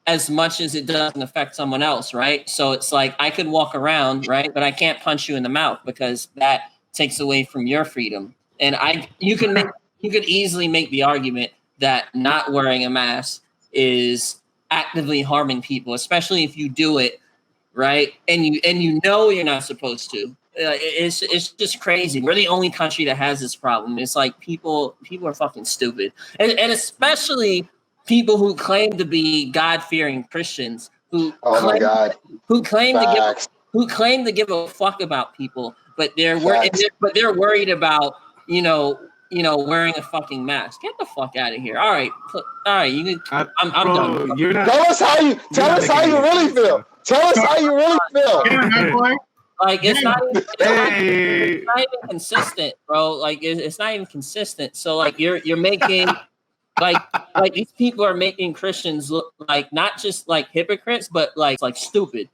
as much as it doesn't affect someone else, right? So it's like I could walk around, right, but I can't punch you in the mouth because that takes away from your freedom. And you could easily make the argument that not wearing a mask is actively harming people, especially if you do it, right? And you know you're not supposed to. It's just crazy. We're the only country that has this problem. It's like people are fucking stupid, and especially people who claim to be God-fearing Christians who claim to give a fuck about people, but they're worried about wearing a fucking mask. Get the fuck out of here. All right. You can. I'm done. Tell us how you really feel. Tell us how you really feel. Like it's not even consistent, bro. Like it's not even consistent. So like you're making like these people are making Christians look like not just like hypocrites, but like stupid.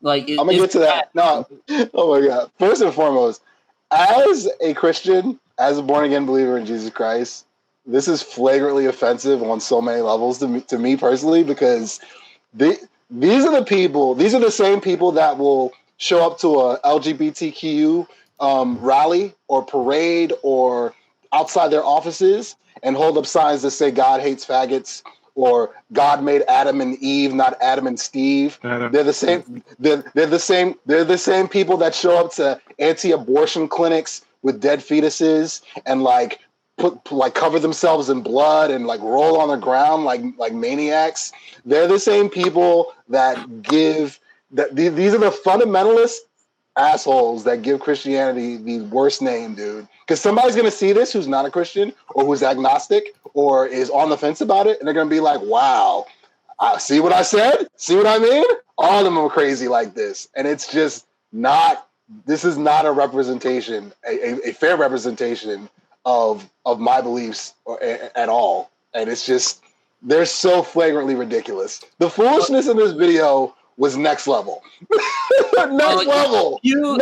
Like I'm gonna get to that. No, oh my God. First and foremost, as a Christian, as a born again believer in Jesus Christ, this is flagrantly offensive on so many levels to me personally, because these are the same people that will show up to a LGBTQ rally or parade or outside their offices and hold up signs that say God hates faggots or God made Adam and Eve, not Adam and Steve. They're the same. They're the same people that show up to anti-abortion clinics with dead fetuses and cover themselves in blood and like roll on the ground like maniacs. They're the same people that give. These are the fundamentalist assholes that give Christianity the worst name, dude. Because somebody's going to see this who's not a Christian or who's agnostic or is on the fence about it, and they're going to be like, wow, see what I said? See what I mean? All of them are crazy like this. And it's just not, this is not a representation, a fair representation of my beliefs at all. And it's just, they're so flagrantly ridiculous. The foolishness in this video was next level. Next level. You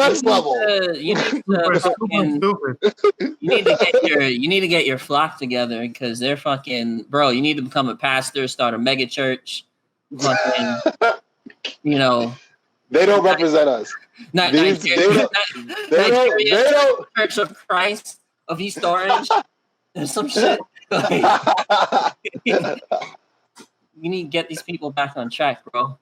need to get your flock together because they're fucking, bro. You need to become a pastor, start a mega church. Fucking, they don't represent us. They don't. Church of Christ of East Orange. There's some shit. You need to get these people back on track, bro.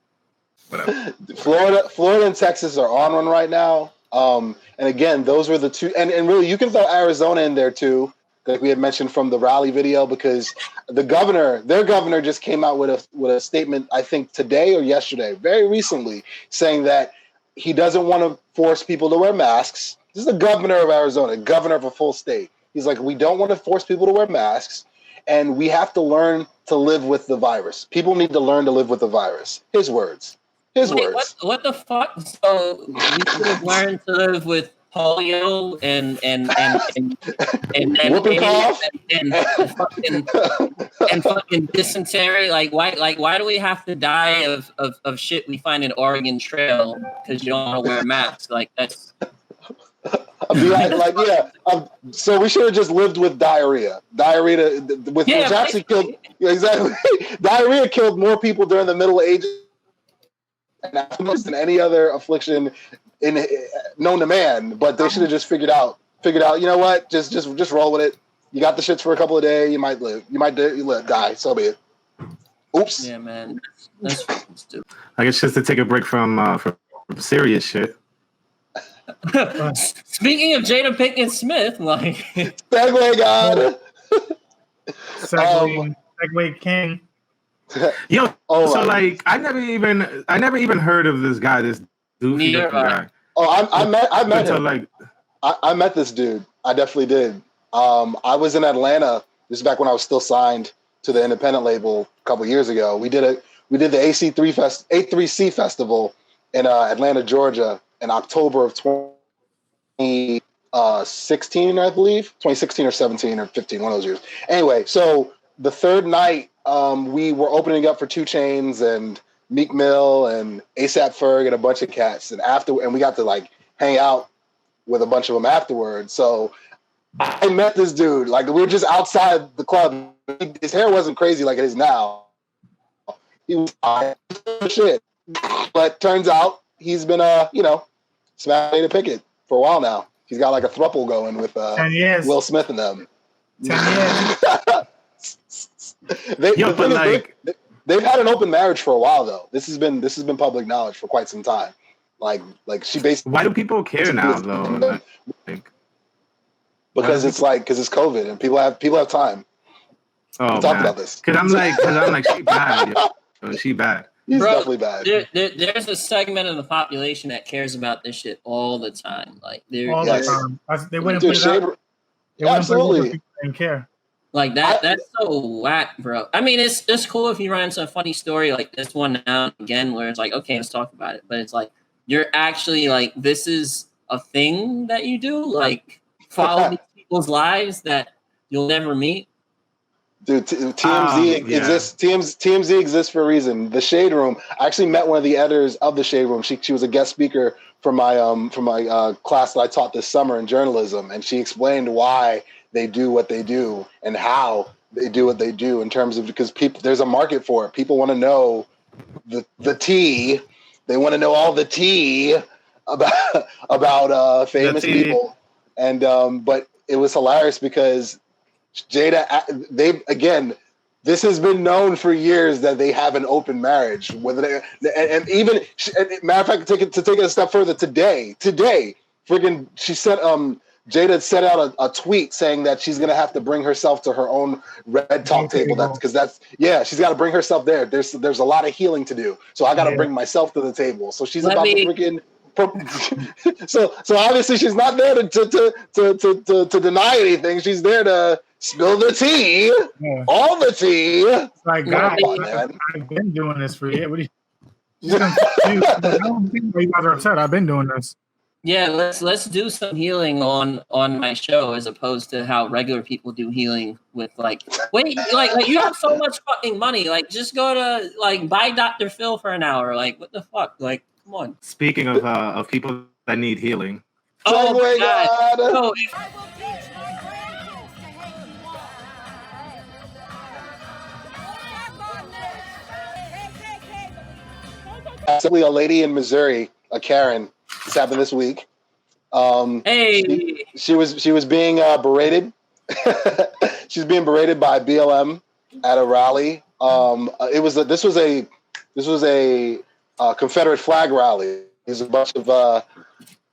Florida and Texas are on one right now. And again, those were the two. And really, you can throw Arizona in there too, like we had mentioned from the rally video, because their governor just came out with a statement, I think today or yesterday, very recently, saying that he doesn't want to force people to wear masks. This is the governor of Arizona, governor of a full state. He's like, we don't want to force people to wear masks, and we have to learn to live with the virus. People need to learn to live with the virus. His words. What the fuck? So we should have learned to live with polio and whooping cough and fucking dysentery. Like why do we have to die of shit we find in Oregon Trail because you don't want to wear a mask? Like that's So we should have just lived with diarrhea. Which actually killed. Exactly. Diarrhea killed more people during the Middle Ages than any other affliction known to man. But they should have just figured out. You know what? Just roll with it. You got the shits for a couple of days. You might live. You might die. So be it. Oops. Yeah, man. That's stupid. I guess just to take a break from serious shit. Speaking of Jada Pinkett Smith, like segue God. Segue King. Yo, like I never even heard of this guy, this goofy guy. Oh, I met him. Like, I met this dude. I definitely did. I was in Atlanta. This is back when I was still signed to the independent label a couple years ago. We did the A3C festival in Atlanta, Georgia, in October of 2016, I believe. 2016 or 17 or 15, one of those years. Anyway, so the third night, we were opening up for 2 Chainz and Meek Mill and ASAP Ferg and a bunch of cats. And we got to like hang out with a bunch of them afterwards. So I met this dude. Like, we were just outside the club. His hair wasn't crazy like it is now. He was shit. But turns out he's been, smashing Jada Pinkett for a while now. He's got like a throuple going with 10 years. Will Smith and them. 10 years. They've had an open marriage for a while though. This has been public knowledge for quite some time. Like she basically. Why do people care now though? Because it's COVID and people have time. Oh, we talked about this. Because I'm like she bad. She bad. He's definitely bad. There's a segment of the population that cares about this shit all the time. Like all the time. They wouldn't put it out. Absolutely. People didn't care. Like that's so whack, bro. I mean, it's cool if you run into a funny story like this one now and again, where it's like, okay, let's talk about it. But it's like you're actually like, this is a thing that you do, like follow these people's lives that you'll never meet. Dude, TMZ exists. TMZ exists for a reason. The Shade Room. I actually met one of the editors of the Shade Room. She was a guest speaker for my class that I taught this summer in journalism, and she explained why they do what they do and how they do what they do in terms of because there's a market for it. People want to know the tea. They want to know all the tea about famous people, and but it was hilarious because Jada, this has been known for years that they have an open marriage. Matter of fact, to take it a step further, today, friggin' she said, Jada sent out a tweet saying that she's gonna have to bring herself to her own red talk table. She's got to bring herself there. There's a lot of healing to do, so I got to bring myself to the table. So she's about to freaking. So obviously she's not there to deny anything. She's there to spill the tea, all the tea. Like, God, I've been doing this for years. What are you? I don't think you guys are upset. I've been doing this. Yeah, let's do some healing on my show as opposed to how regular people do healing with like you have so much fucking money. Like, just go to buy Dr. Phil for an hour. Like, what the fuck? Like, come on. Speaking of people that need healing. Oh my God. No, Simply a lady in Missouri, a Karen. This happened this week. Hey, she was being berated. She's being berated by BLM at a rally. This was a Confederate flag rally. There's a bunch of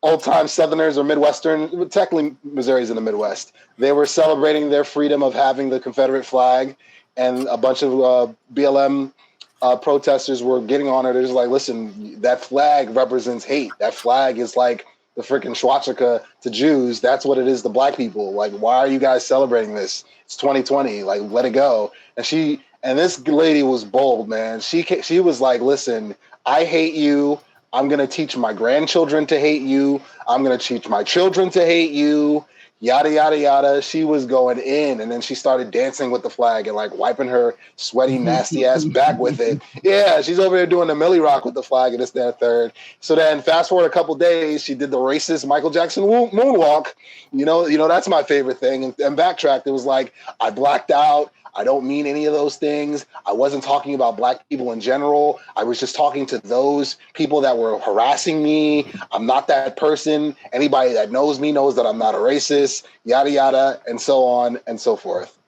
old-time Southerners or Midwestern. Technically, Missouri's in the Midwest. They were celebrating their freedom of having the Confederate flag, and a bunch of BLM protesters were getting on her. They're just like, listen, that flag represents hate. That flag is like the freaking swastika to Jews. That's what it is to black people. Like, why are you guys celebrating this? It's 2020. Like, let it go. And this lady was bold, man. She was like, listen, I hate you. I'm going to teach my grandchildren to hate you. I'm going to teach my children to hate you. yada yada yada. She was going in, and then she started dancing with the flag and like wiping her sweaty, nasty ass back with it. Yeah, she's over there doing the Millie Rock with the flag and this, that, third. So then, fast forward a couple days, she did the racist Michael Jackson moonwalk. You know that's my favorite thing. And backtracked. It was like, I blacked out. I don't mean any of those things. I wasn't talking about black people in general. I was just talking to those people that were harassing me. I'm not that person. Anybody that knows me knows that I'm not a racist, yada, yada, and so on and so forth.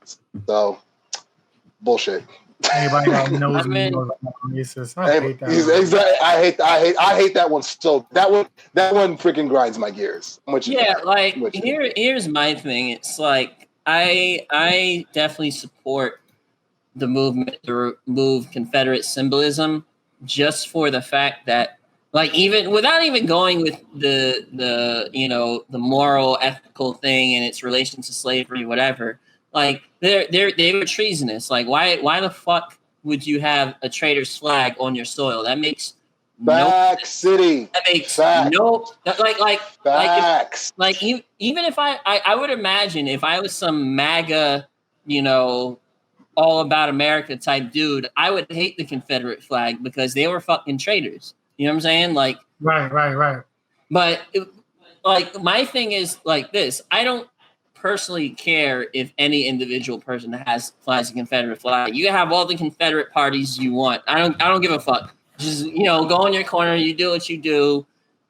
So, bullshit. Anybody that knows me knows I'm not racist. I hate that. Exactly. I hate that one. So that one freaking grinds my gears. Here's my thing. It's like, I definitely support the movement to remove Confederate symbolism, just for the fact that, like, even without even going with the moral, ethical thing and its relation to slavery, whatever. Like, they were treasonous. Like, why the fuck would you have a traitor's flag on your soil? That makes City. That makes Fact. Even if I would imagine if I was some MAGA, all about America type dude, I would hate the Confederate flag because they were fucking traitors. You know what I'm saying? Like, right. But my thing is like this: I don't personally care if any individual person flies a Confederate flag. You can have all the Confederate parties you want. I don't give a fuck. Just, go in your corner, you do what you do,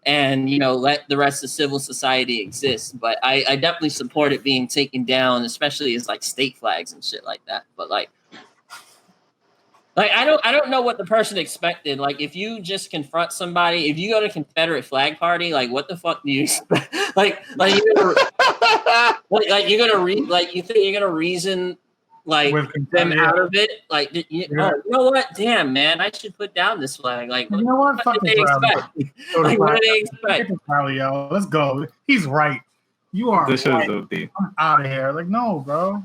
and, let the rest of civil society exist. But I definitely support it being taken down, especially as like state flags and shit like that. But like I don't know what the person expected. Like, if you just confront somebody, if you go to Confederate flag party, like, what the fuck do you expect? You're gonna reason like them out of it, like, you know what? Damn, man, I should put down this flag. Like, you know what? What did they expect? What did they expect? Yo, let's go. He's right. You are this right. I'm out of here. Like, no, bro.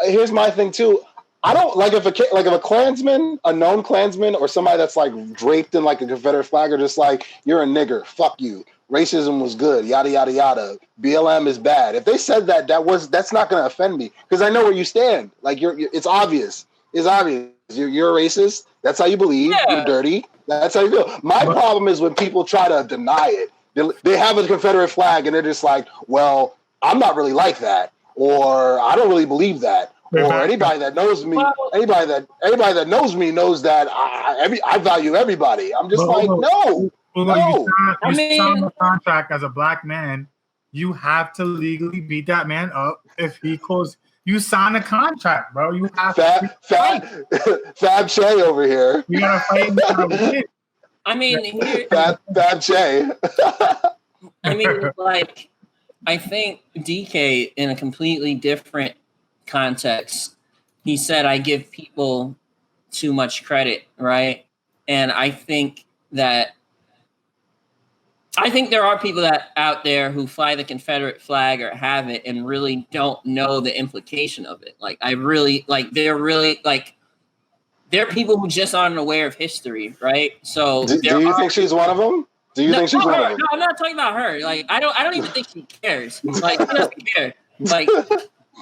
Here's my thing too. I don't like if a Klansman, a known Klansman, or somebody that's like draped in like a Confederate flag, are just like, you're a nigger, fuck you. Racism was good, yada yada yada. BLM is bad. If they said that's not going to offend me because I know where you stand. Like, it's obvious. It's obvious. You're a racist. That's how you believe. Yeah. You're dirty. That's how you feel. My problem is when people try to deny it. They have a Confederate flag and they're just like, well, I'm not really like that, or I don't really believe that. Or anybody that knows me, anybody that knows me knows that I value everybody. I'm just no. You sign a contract as a black man. You have to legally beat that man up if he calls. You sign a contract, bro. You have Fab Che over here. You gotta fight. I mean, Fab Che. I mean, like, I think DK in a completely different context, he said, I give people too much credit, right? And I think there are people that out there who fly the Confederate flag or have it and really don't know the implication of it. Like, they're people who just aren't aware of history, right? So do you think she's one of them? Do you think she's one of them? No, I'm not talking about her. Like, I don't even think she cares. Like, she doesn't care. Like,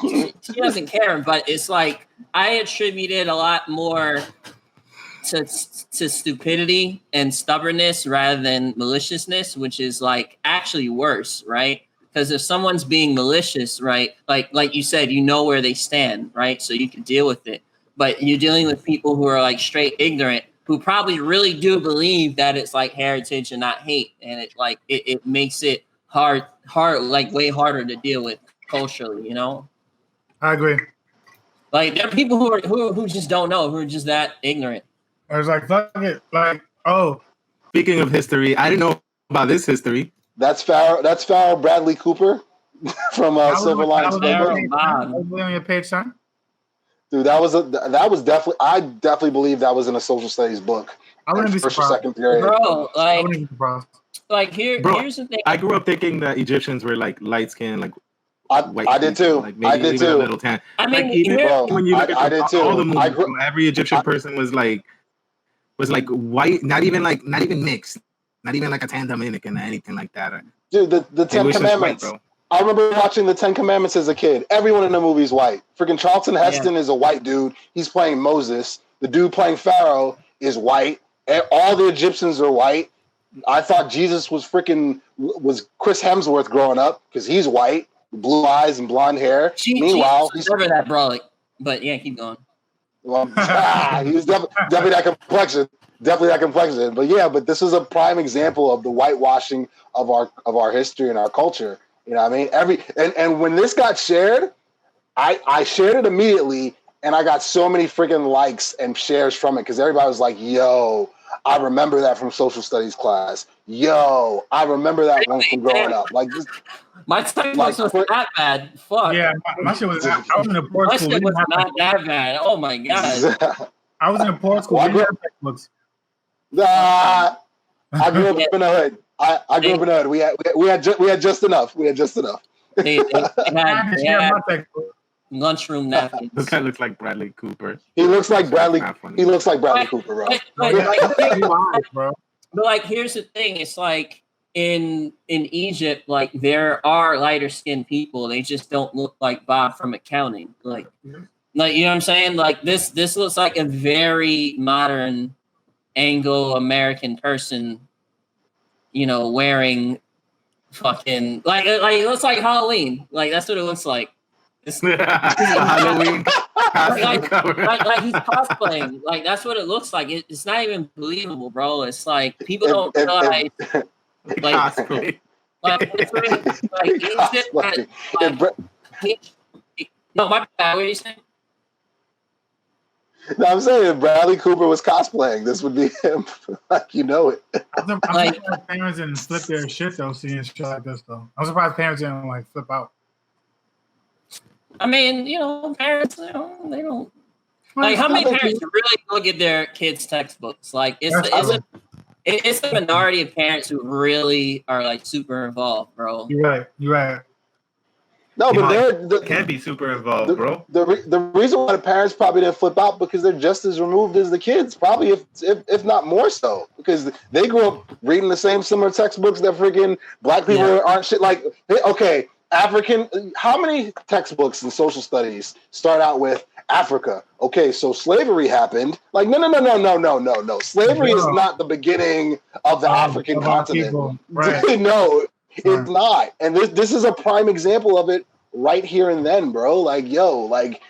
she doesn't care, but it's like I attributed a lot more to stupidity and stubbornness rather than maliciousness, which is like actually worse, right? Because if someone's being malicious, right, like you said, you know where they stand, right? So you can deal with it. But you're dealing with people who are like straight ignorant, who probably really do believe that it's like heritage and not hate, and it makes it hard, like way harder to deal with culturally, I agree. Like, there are people who just don't know, who are just that ignorant. I was like, fuck it. Like, oh. Speaking of history, I didn't know about this history. That's Farrell Bradley Cooper from Silver Linings Playbook. On your page, son? Dude, I definitely believe that was in a social studies book. I wouldn't be surprised. First or second period. Bro, I wouldn't be surprised. Like, here's the thing. I grew up thinking that Egyptians were like light skinned, like white. I did too. Like maybe even a little tan. I mean, like, when you look at all the movies, grew, every Egyptian person was like white, not even mixed, not even like a tan Dominican or anything like that. Dude, the Ten Commandments. White, I remember watching the Ten Commandments as a kid. Everyone in the movie is white. Freaking Charlton Heston is a white dude. He's playing Moses. The dude playing Pharaoh is white. All the Egyptians are white. I thought Jesus was Chris Hemsworth growing up because he's white, blue eyes and blonde hair. Meanwhile, he's never that brolic. But yeah, keep going. Well, he was definitely that complexion. Definitely that complexion. But yeah, but this is a prime example of the whitewashing of our history and our culture. You know what I mean? And when this got shared, I shared it immediately, and I got so many freaking likes and shares from it because everybody was like, yo, I remember that from social studies class. Yo, I remember that one from growing up. Like this, my textbooks was not bad. Fuck. Yeah, my shit was. I was in a poor school. My shit was not that bad. Oh my god. I was in a poor school. We didn't have textbooks. I grew up in the hood. I grew up in the hood. We had just enough. We had just enough. They had lunchroom napkins. This guy looks like Bradley Cooper. He looks like Bradley. He looks like Bradley Cooper, bro. But like, here's the thing: it's like in Egypt, like there are lighter skinned people. They just don't look like Bob from accounting. Like you know what I'm saying? Like this looks like a very modern Anglo-American person, you know, wearing fucking like it looks like Halloween. Like that's what it looks like. It's Halloween. like he's cosplaying. Like that's what it looks like. It's not even believable, bro. It's like people don't realize. No, my bad. What are you saying? No, I'm saying if Bradley Cooper was cosplaying, this would be him. Like you know it. I'm surprised parents didn't flip their shit though, seeing shit like this though. I'm surprised parents didn't like flip out. I mean, you know, parents, you know, they don't. Like, how many parents really look at their kids' textbooks? Like, it's the minority of parents who really are like super involved, bro. You're right. No, but they can't be super involved, bro. The reason why the parents probably didn't flip out because they're just as removed as the kids, probably if not more so, because they grew up reading the same similar textbooks that freaking black people aren't shit. Like, okay, African. How many textbooks in social studies start out with Africa? Okay, so slavery happened. Like, no. Slavery is not the beginning of the African continent. Right. No. It's not. And this is a prime example of it right here and then, bro. Like, yo, like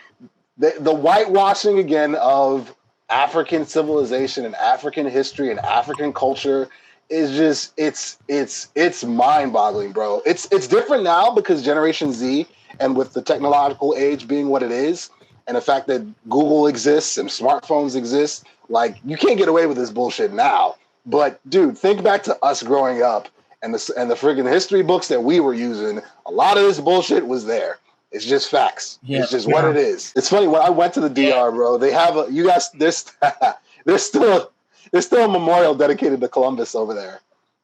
the whitewashing again of African civilization and African history and African culture is just it's mind-boggling, bro. It's different now because Generation Z and with the technological age being what it is and the fact that Google exists and smartphones exist, like you can't get away with this bullshit now. But dude, think back to us growing up. And the friggin' history books that we were using, a lot of this bullshit was there. It's just facts. Yeah, it's just what it is. It's funny when I went to the DR, bro. They have there's still a memorial dedicated to Columbus over there.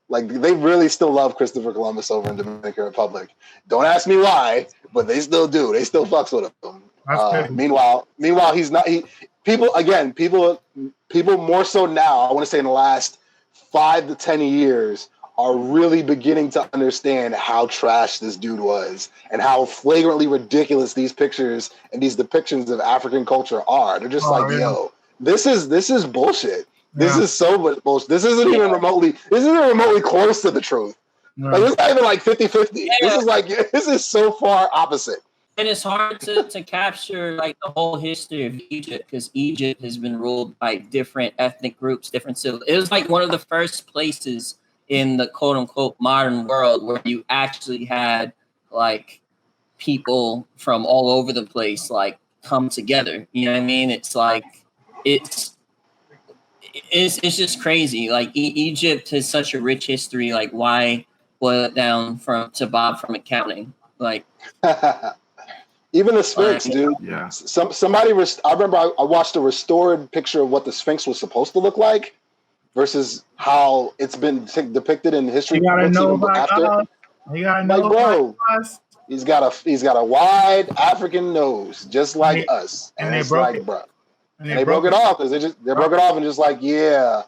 Like they really still love Christopher Columbus over in Dominican Republic. Don't ask me why, but they still do. They still fucks with him. Meanwhile, he's not. People more so now. I want to say in the last 5 to 10 years. Are really beginning to understand how trash this dude was and how flagrantly ridiculous these pictures and these depictions of African culture are. They're just yo, this is bullshit. This is so much bullshit. This isn't even remotely close to the truth. Like it's not even like 50-50. This is so far opposite. And it's hard to capture like the whole history of Egypt because Egypt has been ruled by different ethnic groups, different civil. It was like one of the first places in the quote unquote modern world where you actually had like people from all over the place like come together. You know what I mean? It's like it's just crazy. Like Egypt has such a rich history. Like why boil it down to Bob from accounting? Like even the Sphinx, dude. Yeah. I remember I watched a restored picture of what the Sphinx was supposed to look like. Versus how it's been depicted in history. You gotta know about us. You gotta know about us. He's got a wide African nose, just like us. And they broke it. Bro. And they broke it off because they broke it off and just like yeah,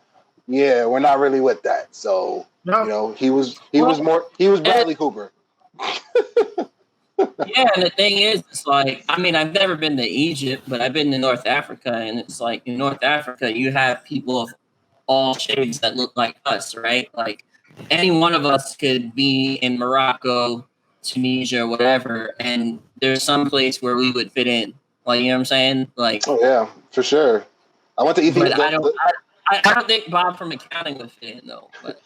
we're not really with that. So you know he was Bradley Cooper. Yeah, and the thing is, it's like, I mean, I've never been to Egypt, but I've been to North Africa, and it's like in North Africa, you have people of all shades that look like us, right? Like any one of us could be in Morocco, Tunisia, whatever, and there's some place where we would fit in. Like, you know what I'm saying? Like, Oh yeah, for sure. I went to Ethiopia. but I don't think Bob from accounting would fit in though. But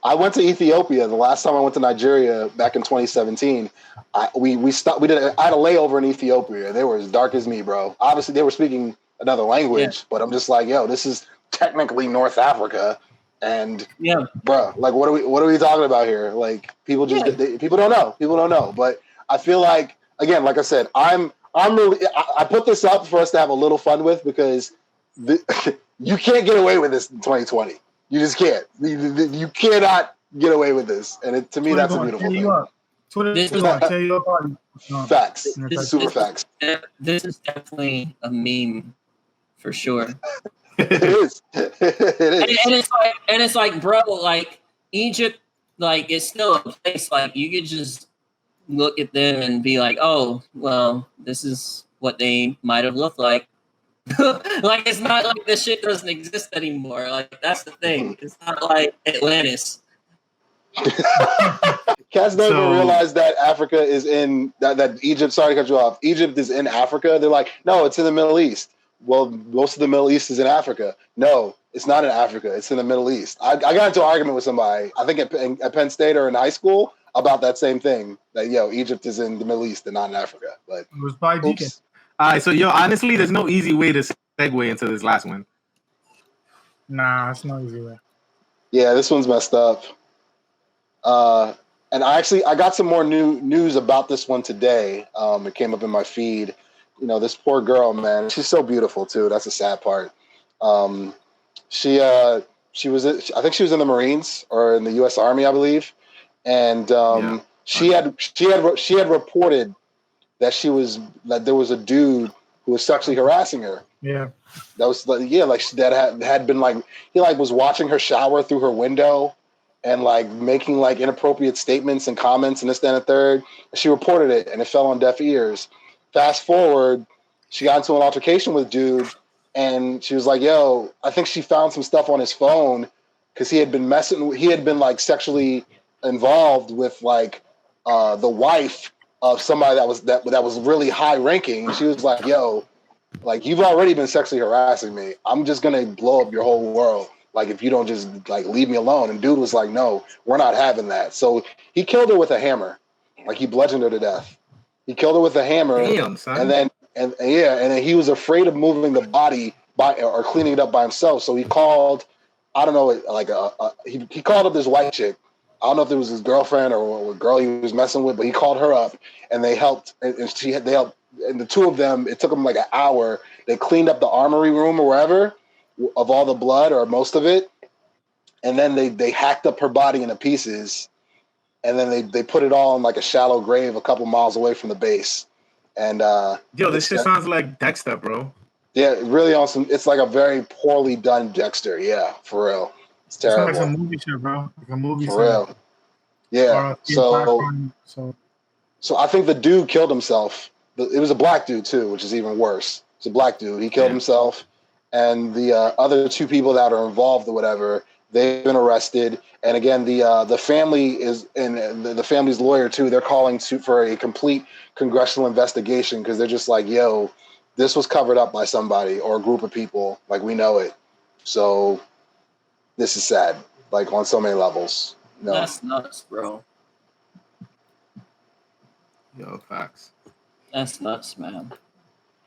I went to Ethiopia the last time I went to Nigeria back in 2017. We stopped. I had a layover in Ethiopia. They were as dark as me, bro. Obviously, they were speaking another language, but I'm just like, yo, this is technically North Africa, and bro, like, what are we talking about here? Like, people just people don't know. People don't know. But I feel like, again, like I said, I'm really. I put this up for us to have a little fun with because you can't get away with this in 2020. You just can't. You cannot get away with this, and to me, that's a beautiful thing. Facts, super facts. This is definitely a meme for sure. It is. It is. And it's like, bro, like Egypt, like it's still a place. Like you could just look at them and be like, oh, well, this is what they might have looked like. Like it's not like this shit doesn't exist anymore. Like that's the thing. It's not like Atlantis. Cats don't even realize that Africa is in that Egypt. Sorry to cut you off. Egypt is in Africa. They're like, no, it's in the Middle East. Well, most of the Middle East is in Africa. No, it's not in Africa. It's in the Middle East. I got into an argument with somebody, I think at Penn State or in high school, about that same thing. That Egypt is in the Middle East and not in Africa. But it was by Deacon. All right, so honestly, there's no easy way to segue into this last one. Nah, it's no easy way. Yeah, this one's messed up. And I got some more news about this one today. It came up in my feed. This poor girl, man. She's so beautiful too. That's the sad part. She was, I think she was in the Marines or in the U.S. Army, I believe. And she had reported that there was a dude who was sexually harassing her. Yeah. That was that had been like, he was watching her shower through her window and making inappropriate statements and comments and this, that, and the third. She reported it and it fell on deaf ears. Fast forward, she got into an altercation with dude and she was like, yo, I think she found some stuff on his phone because he had been sexually involved with the wife of somebody that was really high ranking. She was like, yo, you've already been sexually harassing me. I'm just going to blow up your whole world. If you don't just leave me alone. And dude was like, no, we're not having that. So he killed her with a hammer. He bludgeoned her to death. He killed her with a hammer. Damn, son. And then he was afraid of moving the body or cleaning it up by himself. So he called, I don't know, he called up this white chick. I don't know if it was his girlfriend or a girl he was messing with, but he called her up and they helped. And they helped. And the two of them, it took them an hour. They cleaned up the armory room or wherever of all the blood or most of it. And then they hacked up her body into pieces. And then they put it all in a shallow grave a couple miles away from the base. And this shit sounds like Dexter, bro. Yeah, really awesome. It's a very poorly done Dexter. Yeah, for real. It's terrible. It's like a movie show, bro. Like a movie for real. Yeah. So I think the dude killed himself. It was a black dude too, which is even worse. It's a black dude. He killed himself, and the other two people that are involved or whatever, they've been arrested. And again, the family is, and the family's lawyer too. They're calling for a complete congressional investigation because they're just like, yo, this was covered up by somebody or a group of people. We know it. So this is sad, on so many levels. No. That's nuts, bro. Yo, facts. That's nuts, man.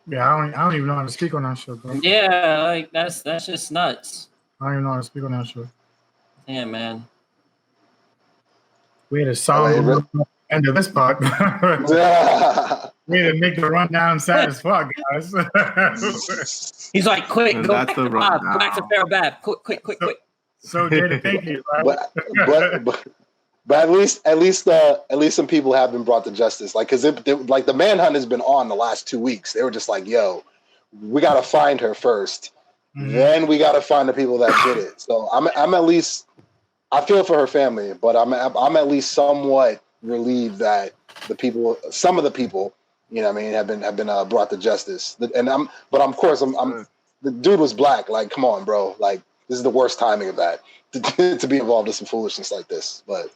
Yeah, I don't even know how to speak on that shit, bro. Yeah, that's just nuts. I don't even know how to speak on that shit. Yeah, man. We had a song end of this part. We had to make the rundown sad as fuck, guys. He's like, quick, go back to Bob. Go back to Pharaoh Bab. Quick. So Jada, thank you. But at least some people have been brought to justice. Because the manhunt has been on the last 2 weeks. They were just like, yo, we got to find her first. Mm-hmm. Then we got to find the people that did it. So I'm at least, I feel for her family, but I'm at least somewhat relieved that some of the people, you know what I mean, have been brought to justice. And I'm the dude was black. Like, come on, bro. Like, this is the worst timing of that to be involved in some foolishness like this. But